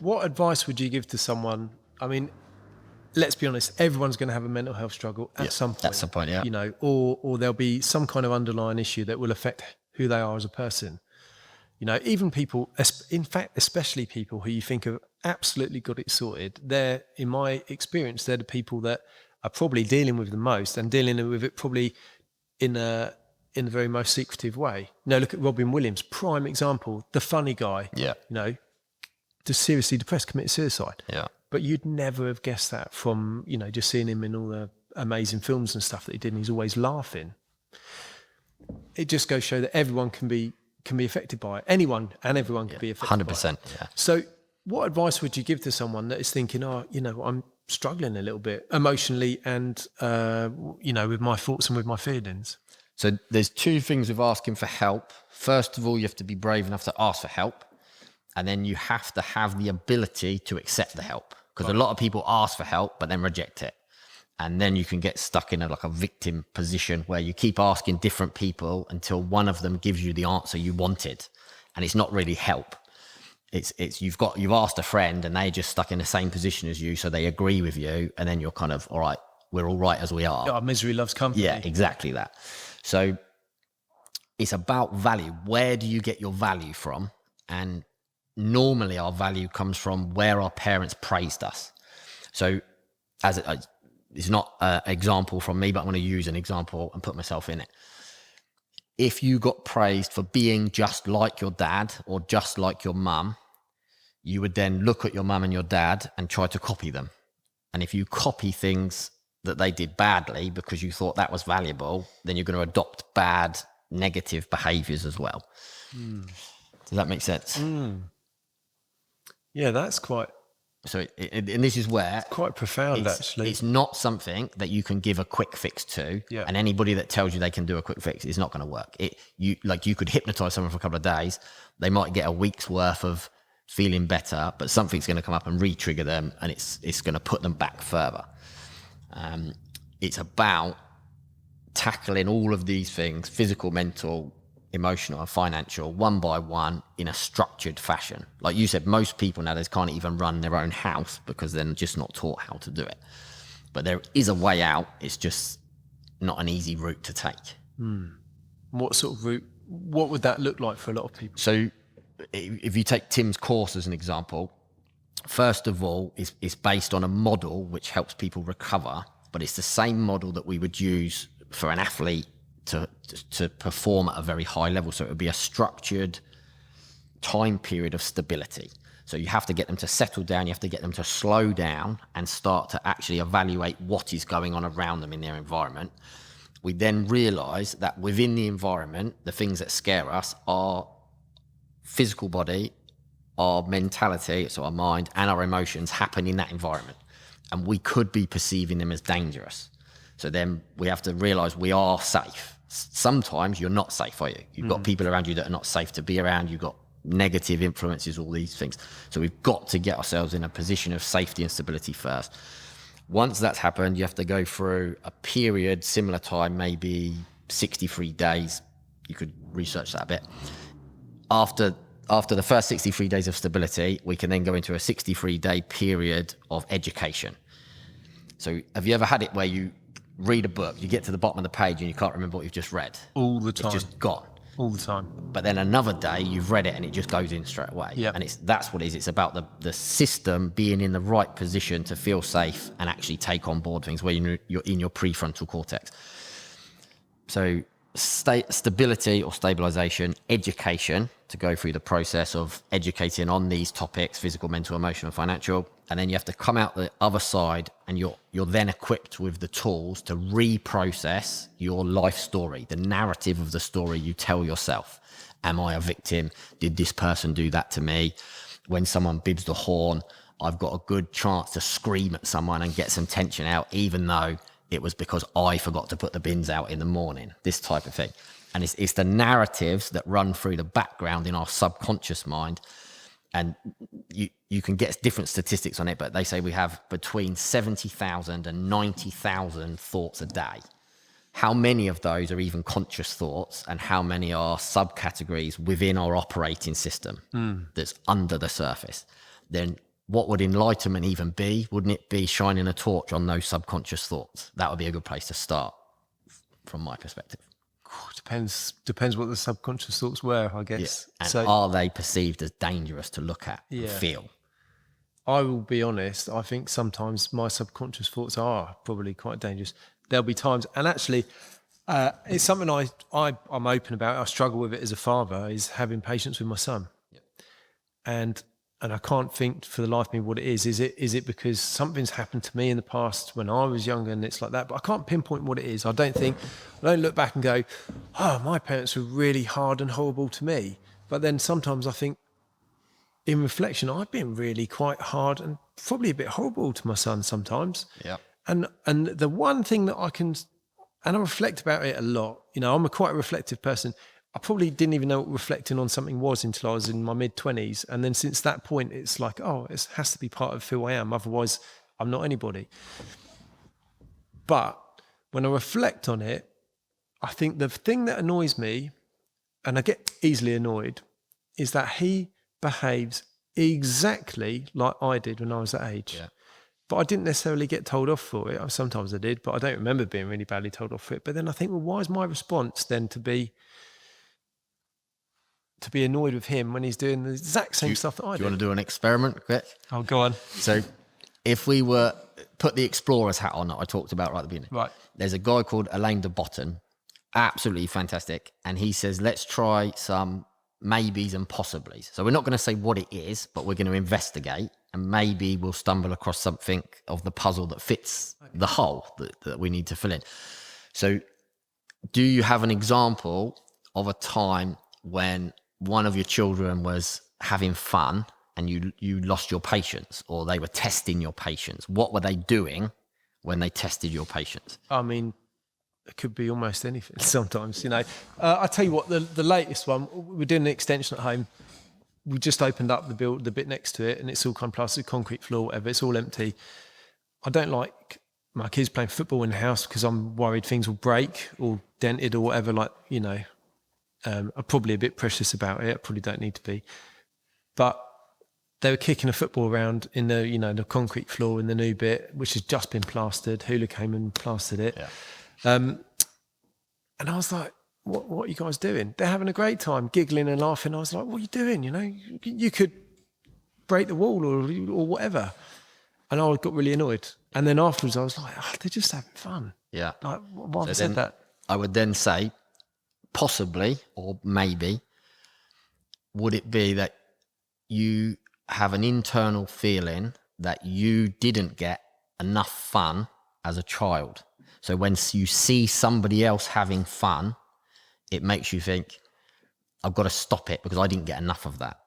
What advice would you give to someone? I mean, let's be honest, everyone's going to have a mental health struggle at some point. At some point, yeah. You know, or there'll be some kind of underlying issue that will affect who they are as a person. You know, even people, in fact, especially people who you think have absolutely got it sorted, they're, in my experience, they're the people that are probably dealing with the most, and dealing with it probably in the very most secretive way. You know, look at Robin Williams, prime example, the funny guy. Yeah. You know, just seriously depressed, committed suicide. Yeah. But you'd never have guessed that from, you know, just seeing him in all the amazing films and stuff that he did, and he's always laughing. It just goes to show that everyone can be affected by it. Anyone and everyone can be affected 100%, by it. yeah. So what advice would you give to someone that is thinking, oh, you know, I'm struggling a little bit emotionally and, you know, with my thoughts and with my feelings? So there's two things with asking for help. First of all, you have to be brave enough to ask for help. And then you have to have the ability to accept the help. Because a lot of people ask for help, but then reject it. And then you can get stuck in a victim position where you keep asking different people until one of them gives you the answer you wanted. And it's not really help. It's you've asked a friend and they're just stuck in the same position as you, so they agree with you, and then you're kind of, all right, we're all right as we are. Oh, misery loves company. Yeah, exactly that. So it's about value. Where do you get your value from? And normally our value comes from where our parents praised us. So it's not an example from me, but I'm going to use an example and put myself in it. If you got praised for being just like your dad or just like your mum, you would then look at your mum and your dad and try to copy them. And if you copy things that they did badly because you thought that was valuable, then you're going to adopt bad, negative behaviors as well. Does that make sense? Yeah, that's quite... So, and this is where... quite profound, actually. It's not something that you can give a quick fix to. Yeah. And anybody that tells you they can do a quick fix is not going to work. You could hypnotize someone for a couple of days. They might get a week's worth of feeling better, but something's going to come up and re-trigger them, and it's going to put them back further. It's about tackling all of these things, physical, mental, emotional and financial, one by one in a structured fashion. Like you said, most people nowadays can't even run their own house because they're just not taught how to do it. But there is a way out. It's just not an easy route to take. What sort of route, what would that look like for a lot of people? So if you take Tim's course as an example, first of all, it's based on a model which helps people recover, but it's the same model that we would use for an athlete to perform at a very high level. So it would be a structured time period of stability. So you have to get them to settle down. You have to get them to slow down and start to actually evaluate what is going on around them in their environment. We then realize that within the environment, the things that scare us are physical body, our mentality, so our mind, and our emotions happen in that environment. And we could be perceiving them as dangerous. So then we have to realize we are safe. Sometimes you're not safe, are you? You've got people around you that are not safe to be around. You've got negative influences, all these things. So we've got to get ourselves in a position of safety and stability first. Once that's happened, you have to go through a period, similar time, maybe 63 days. You could research that a bit. After the first 63 days of stability, we can then go into a 63-day period of education. So have you ever had it where you read a book, you get to the bottom of the page and you can't remember what you've just read? All the time. It's just gone. All the time. But then another day you've read it and it just goes in straight away. Yep. And that's what it is. It's about the system being in the right position to feel safe and actually take on board things where you're in your prefrontal cortex. So stability or stabilization, education, to go through the process of educating on these topics, physical, mental, emotional, financial. And then you have to come out the other side and you're then equipped with the tools to reprocess your life story, the narrative of the story you tell yourself. Am I a victim? Did this person do that to me? When someone bibs the horn, I've got a good chance to scream at someone and get some tension out, even though it was because I forgot to put the bins out in the morning, this type of thing. And it's the narratives that run through the background in our subconscious mind. And you can get different statistics on it, but they say we have between 70,000 and 90,000 thoughts a day. How many of those are even conscious thoughts, and how many are subcategories within our operating system that's under the surface? Then what would enlightenment even be? Wouldn't it be shining a torch on those subconscious thoughts? That would be a good place to start from my perspective. Depends what the subconscious thoughts were, I guess. Yeah. And are they perceived as dangerous to look at and feel? I will be honest, I think sometimes my subconscious thoughts are probably quite dangerous. There'll be times, and actually it's something I'm open about. I struggle with it as a father, is having patience with my son. Yep. And I can't think for the life of me what it is. Is it because something's happened to me in the past when I was younger and it's like that? But I can't pinpoint what it is. I don't look back and go, oh, my parents were really hard and horrible to me. But then sometimes I think, in reflection, I've been really quite hard and probably a bit horrible to my son sometimes. Yeah. And the one thing that I can, and I reflect about it a lot, I'm quite a reflective person. I probably didn't even know what reflecting on something was until I was in my mid-20s. And then since that point, it's like, oh, it has to be part of who I am. Otherwise, I'm not anybody. But when I reflect on it, I think the thing that annoys me, and I get easily annoyed, is that he behaves exactly like I did when I was that age. Yeah. But I didn't necessarily get told off for it. Sometimes I did, but I don't remember being really badly told off for it. But then I think, well, why is my response then to be annoyed with him when he's doing the exact same stuff that I do? Do you want to do an experiment quick? Oh, go on. So if we were put the explorer's hat on that I talked about right at the beginning. Right. There's a guy called Alain de Botton, absolutely fantastic. And he says, let's try some maybes and possiblies. So we're not going to say what it is, but we're going to investigate, and maybe we'll stumble across something of the puzzle that fits the hole that we need to fill in. So do you have an example of a time when one of your children was having fun and you lost your patience, or they were testing your patience? What were they doing when they tested your patience? I mean, it could be almost anything sometimes, I'll tell you what, the latest one, we're doing an extension at home. We just opened up the bit next to it, and it's all kind of plastered concrete floor, whatever. It's all empty. I don't like my kids playing football in the house because I'm worried things will break or dented or whatever. I'm probably a bit precious about it. I probably don't need to be. But they were kicking a football around in the concrete floor in the new bit, which has just been plastered. Hula came and plastered it. Yeah. And I was like, what are you guys doing? They're having a great time, giggling and laughing. I was like, what are you doing? You could break the wall or whatever. And I got really annoyed. And then afterwards I was like, they're just having fun. Yeah. Like, why have I said that? I would then say, possibly, or maybe, would it be that you have an internal feeling that you didn't get enough fun as a child. So when you see somebody else having fun, it makes you think, I've got to stop it because I didn't get enough of that.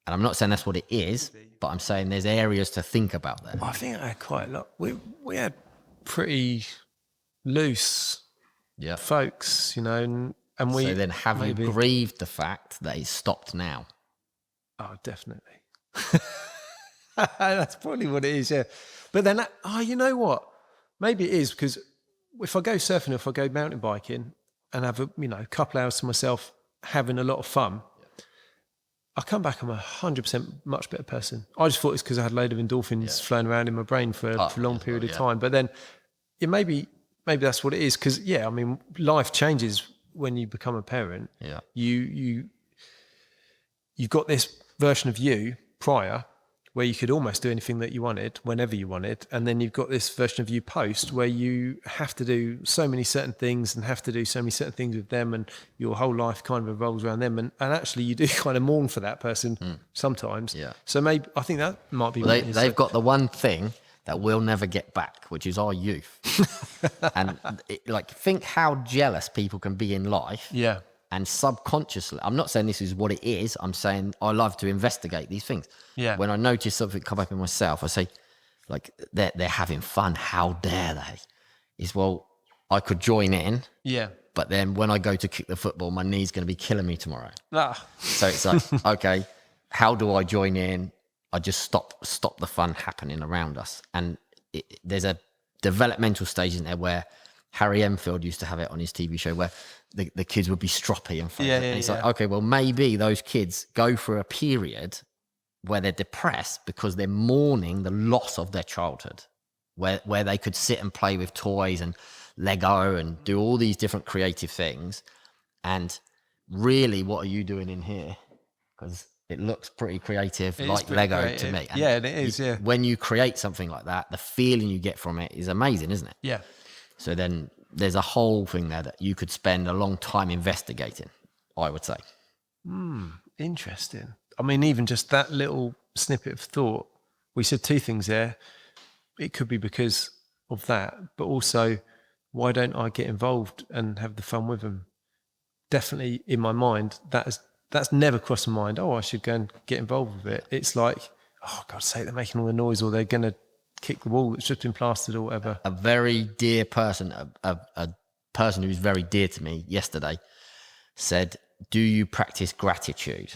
And I'm not saying that's what it is, but I'm saying there's areas to think about there. I think I had quite a lot. We had pretty loose folks, you know, and we. So then have you grieved the fact that it's stopped now? Oh, definitely. That's probably what it is, yeah. But then, you know what? Maybe it is because if I go surfing, if I go mountain biking and have a couple hours to myself having a lot of fun, I come back, I'm 100% much better person. I just thought it's because I had a load of endorphins flowing around in my brain for a long period of time. But then, maybe that's what it is. Because I mean, life changes when you become a parent. Yeah, you've got this version of you prior, where you could almost do anything that you wanted, whenever you wanted. And then you've got this version of you post, where you have to do so many certain things and have to do so many certain things with them, and your whole life kind of revolves around them. And actually you do kind of mourn for that person sometimes. Yeah. So maybe, I think that might be what they've got the one thing that we'll never get back, which is our youth. And think how jealous people can be in life. Yeah. And subconsciously, I'm not saying this is what it is. I'm saying I love to investigate these things. Yeah. When I notice something come up in myself, I say, like, they're having fun. How dare they? Well, I could join in. Yeah. But then when I go to kick the football, my knee's going to be killing me tomorrow. So it's like, okay, how do I join in? I just stop the fun happening around us. And there's a developmental stage in there where Harry Enfield used to have it on his TV show, where the kids would be stroppy and fun. And it's like, okay, well, maybe those kids go for a period where they're depressed because they're mourning the loss of their childhood, where they could sit and play with toys and Lego and do all these different creative things. And really, what are you doing in here? Because it looks pretty creative, like Lego creative to me. And it is, when you create something like that, the feeling you get from it is amazing, isn't it? Yeah. So then there's a whole thing there that you could spend a long time investigating, I would say. Interesting. I mean, even just that little snippet of thought, we said two things there. It could be because of that, but also, why don't I get involved and have the fun with them? Definitely in my mind, that's never crossed my mind. Oh, I should go and get involved with it. It's like, oh, God's sake, they're making all the noise, or they're going to kick the wall that's just been plastered or whatever. A very dear person, a person who's very dear to me yesterday said, do you practice gratitude?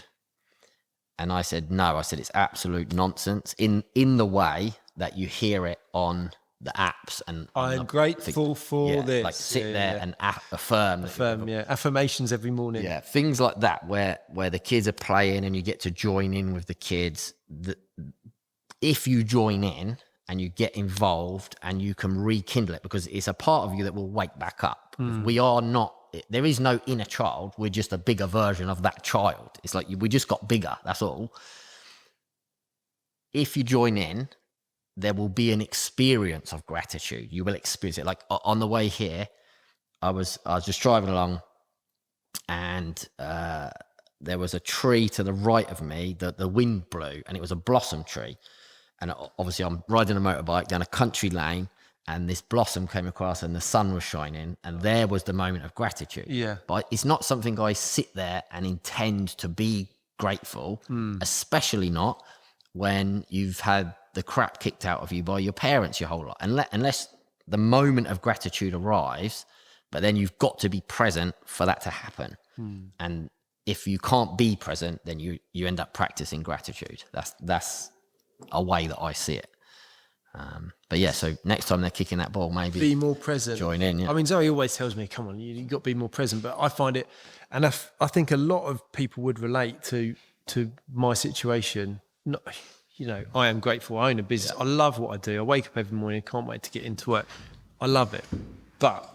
And I said, no. I said, it's absolute nonsense in the way that you hear it on the apps. And I'm grateful for this. Like sit there and affirm. Affirmations every morning. Yeah, things like that where the kids are playing and you get to join in with the kids. If you join in and you get involved and you can rekindle it, because it's a part of you that will wake back up. We are not, there is no inner child. We're just a bigger version of that child. It's like we just got bigger, that's all. If you join in, there will be an experience of gratitude. You will experience it. Like on the way here, I was just driving along, and there was a tree to the right of me that the wind blew, and it was a blossom tree. And obviously I'm riding a motorbike down a country lane, and this blossom came across and the sun was shining, and there was the moment of gratitude. Yeah. But it's not something I sit there and intend to be grateful, especially not when you've had the crap kicked out of you by your parents your whole life. Unless the moment of gratitude arrives, but then you've got to be present for that to happen. And if you can't be present, then you end up practicing gratitude. That's a way that I see it. But yeah, so next time they're kicking that ball, maybe be more present. Join in. Yeah. I mean, Zoe always tells me, "Come on, you got to be more present." But I find it, and I think a lot of people would relate to my situation. Not, I am grateful. I own a business. Yeah. I love what I do. I wake up every morning. Can't wait to get into work. I love it, but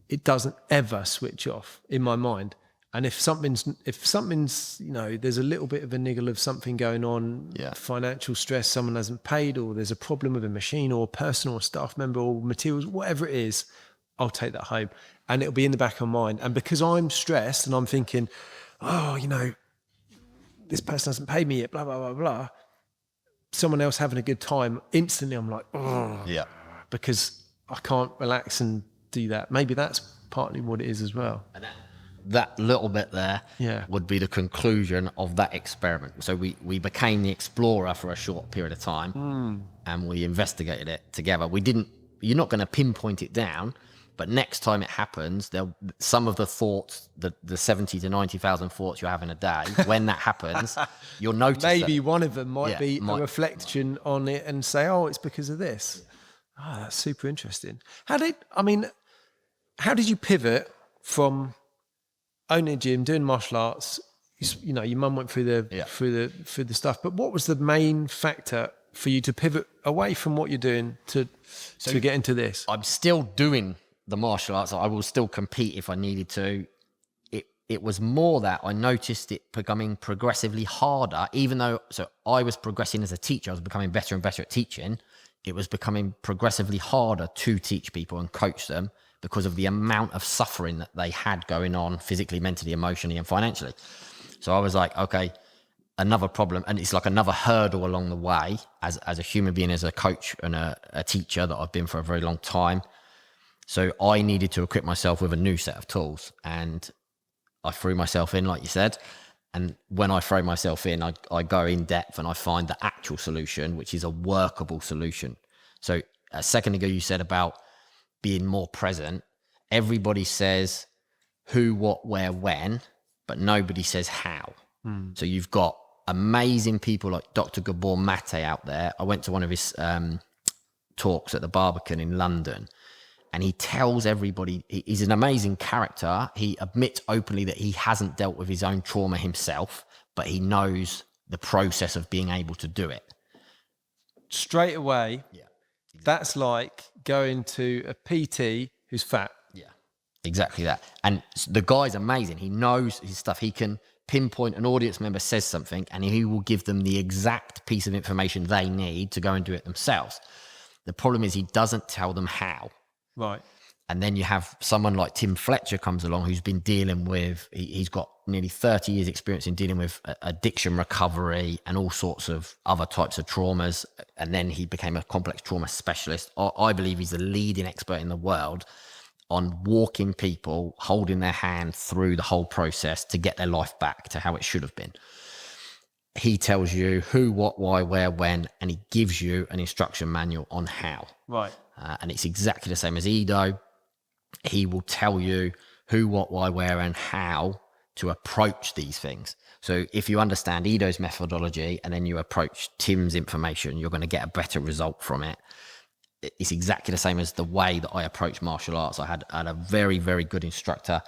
it doesn't ever switch off in my mind. And if something's, there's a little bit of a niggle of something going on, financial stress, someone hasn't paid, or there's a problem with a machine or a person or a staff member or materials, whatever it is, I'll take that home and it'll be in the back of my mind. And because I'm stressed and I'm thinking, this person hasn't paid me yet, blah, blah, blah, blah, someone else having a good time, instantly I'm like, oh, Yeah. because I can't relax and do that. Maybe that's partly what it is as well. And that little bit there would be the conclusion of that experiment. So we became the explorer for a short period of time, and we investigated it together. You're not going to pinpoint it down, but next time it happens, some of the thoughts, the 70 to 90,000 thoughts you have in a day, when that happens, you'll notice maybe one of them might be a reflection on it and say, oh, it's because of this. Oh, that's super interesting. How did you pivot from owning a gym, doing martial arts? You know, your mum went through the stuff, but what was the main factor for you to pivot away from what you're doing to get into this? I'm still doing the martial arts. I will still compete if I needed to. It was more that I noticed it becoming progressively harder, even though, so I was progressing as a teacher, I was becoming better and better at teaching. It was becoming progressively harder to teach people and coach them because of the amount of suffering that they had going on physically, mentally, emotionally, and financially. So I was like, okay, another problem. And it's like another hurdle along the way as a human being, as a coach and a teacher that I've been for a very long time. So I needed to equip myself with a new set of tools, and I threw myself in, like you said. And when I throw myself in, I go in depth and I find the actual solution, which is a workable solution. So a second ago, you said about being more present. Everybody says who, what, where, when, but nobody says how. So you've got amazing people like Dr. Gabor Mate out there. I went to one of his talks at the Barbican in London, and he tells everybody, he's an amazing character. He admits openly that he hasn't dealt with his own trauma himself, but he knows the process of being able to do it. Straight away, that's like going to a PT who's fat. Yeah, exactly that. And the guy's amazing. He knows his stuff. He can pinpoint an audience member says something, and he will give them the exact piece of information they need to go and do it themselves. The problem is he doesn't tell them how. Right. And then you have someone like Tim Fletcher comes along, who's been dealing with, he's got nearly 30 years experience in dealing with addiction recovery and all sorts of other types of traumas. And then he became a complex trauma specialist. I believe he's the leading expert in the world on walking people, holding their hand through the whole process to get their life back to how it should have been. He tells you who, what, why, where, when, and he gives you an instruction manual on how. Right. And it's exactly the same as Edo. He will tell you who, what, why, where, and how to approach these things. So if you understand Edo's methodology and then you approach Tim's information, you're going to get a better result from it. It's exactly the same as the way that I approach martial arts. I had a very, very good instructor,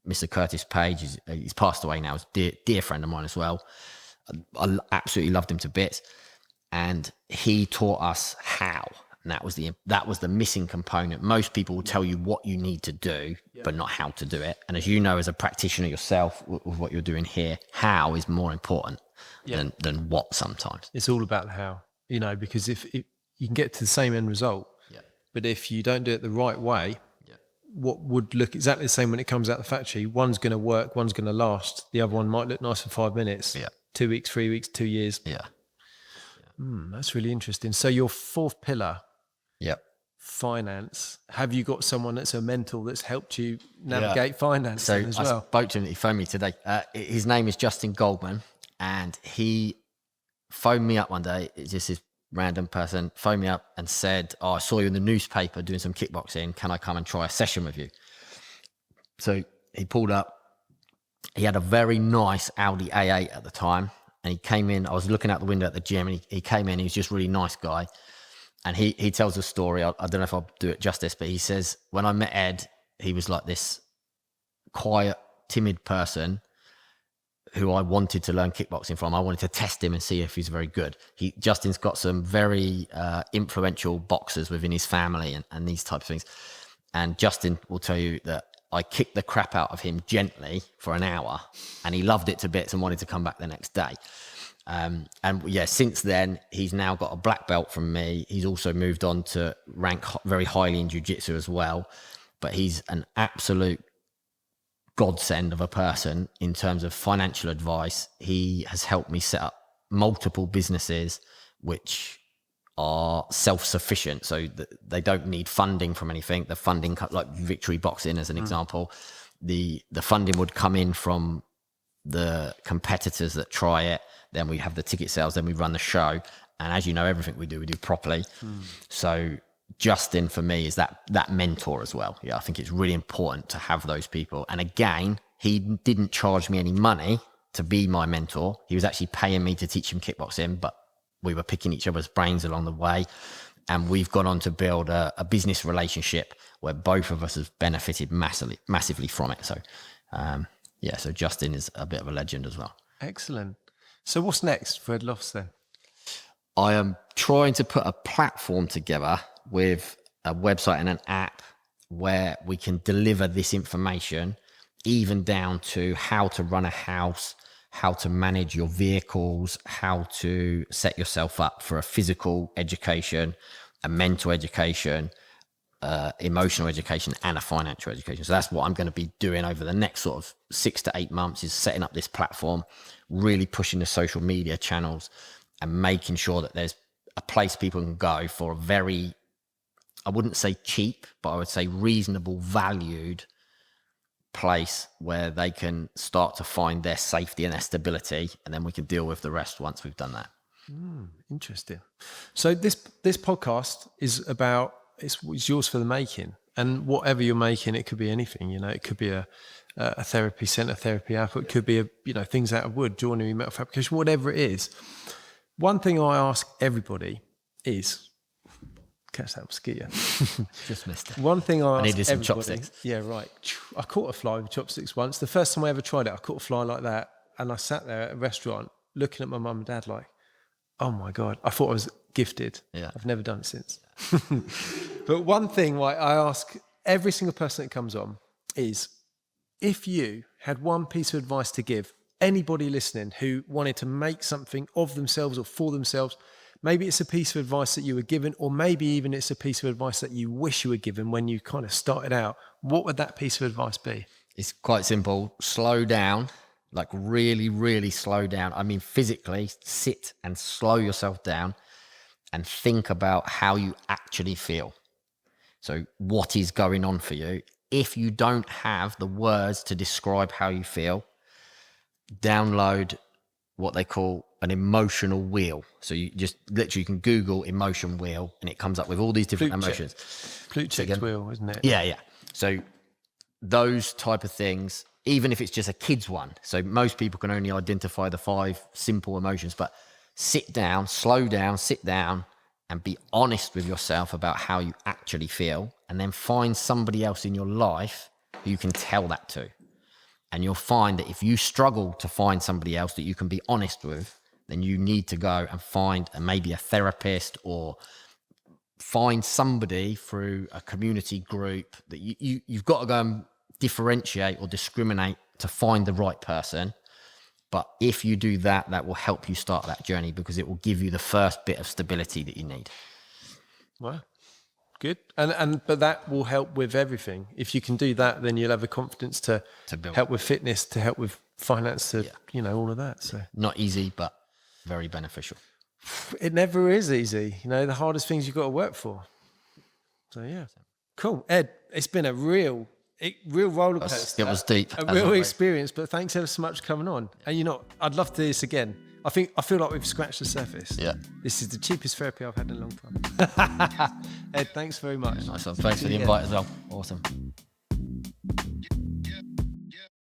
Mr. Curtis Page. He's passed away now. He's a dear friend of mine as well. I absolutely loved him to bits. And he taught us how. And that was the missing component. Most people will tell you what you need to do, but not how to do it. And as you know, as a practitioner yourself, with what you're doing here, how is more important than what sometimes. It's all about the how, because if you can get to the same end result, but if you don't do it the right way, what would look exactly the same when it comes out the factory, one's going to work, one's going to last. The other one might look nice for 5 minutes, 2 weeks, 3 weeks, 2 years. That's really interesting. So your fourth pillar, finance. Have you got someone that's a mentor that's helped you navigate finance as well? I spoke to him. He phoned me today. His name is Justin Goldman, and he phoned me up one day. It's just this random person phoned me up and said, I saw you in the newspaper doing some kickboxing. Can I come and try a session with you? So he pulled up. He had a very nice Audi A8 at the time. And he came in, I was looking out the window at the gym, and he came in, he was just a really nice guy. And he tells a story, I don't know if I'll do it justice, but he says, when I met Ed, he was like this quiet, timid person who I wanted to learn kickboxing from. I wanted to test him and see if he's very good. Justin's got some very influential boxers within his family and these types of things. And Justin will tell you that I kicked the crap out of him gently for an hour, and he loved it to bits and wanted to come back the next day. Since then, he's now got a black belt from me. He's also moved on to rank very highly in jiu-jitsu as well. But he's an absolute godsend of a person in terms of financial advice. He has helped me set up multiple businesses which are self-sufficient, so they don't need funding from anything. The funding, like Victory Boxing as an example, the funding would come in from the competitors that try it. Then we have the ticket sales, then we run the show, and as you know, everything we do properly. So Justin for me is that mentor as well. I think it's really important to have those people. And again, he didn't charge me any money to be my mentor. He was actually paying me to teach him kickboxing, but we were picking each other's brains along the way, and we've gone on to build a business relationship where both of us have benefited massively from it. So so Justin is a bit of a legend as well. Excellent. So what's next for Ed Lofts then? I am trying to put a platform together with a website and an app where we can deliver this information, even down to how to run a house, how to manage your vehicles, how to set yourself up for a physical education, a mental education, emotional education, and a financial education. So that's what I'm going to be doing over the next sort of 6 to 8 months, is setting up this platform, really pushing the social media channels and making sure that there's a place people can go for a very, I wouldn't say cheap, but I would say reasonable, valued place where they can start to find their safety and their stability, and then we can deal with the rest once we've done that. Interesting. So this podcast is about, it's yours for the making, and whatever you're making, it could be anything. It could be a therapy center, therapy app, it could be things out of wood, joinery, metal fabrication, whatever it is. One thing I ask everybody is, catch that mosquito. Just missed it. One thing I needed some everybody, chopsticks. Yeah, right. I caught a fly with chopsticks once. The first time I ever tried it, I caught a fly like that, and I sat there at a restaurant looking at my mum and dad like, oh my God, I thought I was gifted. Yeah. I've never done it since. But one thing I ask every single person that comes on is, if you had one piece of advice to give anybody listening who wanted to make something of themselves or for themselves, maybe it's a piece of advice that you were given, or maybe even it's a piece of advice that you wish you were given when you kind of started out, what would that piece of advice be? It's quite simple. Slow down, like really, really slow down. I mean, physically sit and slow yourself down and think about how you actually feel. So what is going on for you? If you don't have the words to describe how you feel, download what they call an emotional wheel. So you just literally can Google emotion wheel and it comes up with all these different emotions. Plutchik's wheel, isn't it? Yeah. So those type of things, even if it's just a kid's one. So most people can only identify the 5 simple emotions, but sit down, slow down, sit down and be honest with yourself about how you actually feel, and then find somebody else in your life who you can tell that to. And you'll find that if you struggle to find somebody else that you can be honest with, then you need to go and find maybe a therapist, or find somebody through a community group that you've got to go and differentiate or discriminate to find the right person. But if you do that, that will help you start that journey, because it will give you the first bit of stability that you need. Wow. Good. But that will help with everything. If you can do that, then you'll have the confidence to build. Help with fitness, to help with finance, to, all of that. So not easy, but very beneficial. It never is easy. The hardest things you've got to work for. So yeah. Cool. Ed, it's been a real roller coaster. It was deep. A real experience, but thanks ever so much for coming on. And I'd love to do this again. I feel like we've scratched the surface. Yeah. This is the cheapest therapy I've had in a long time. Ed, thanks very much. Nice one. Thanks for the invite as well. Awesome.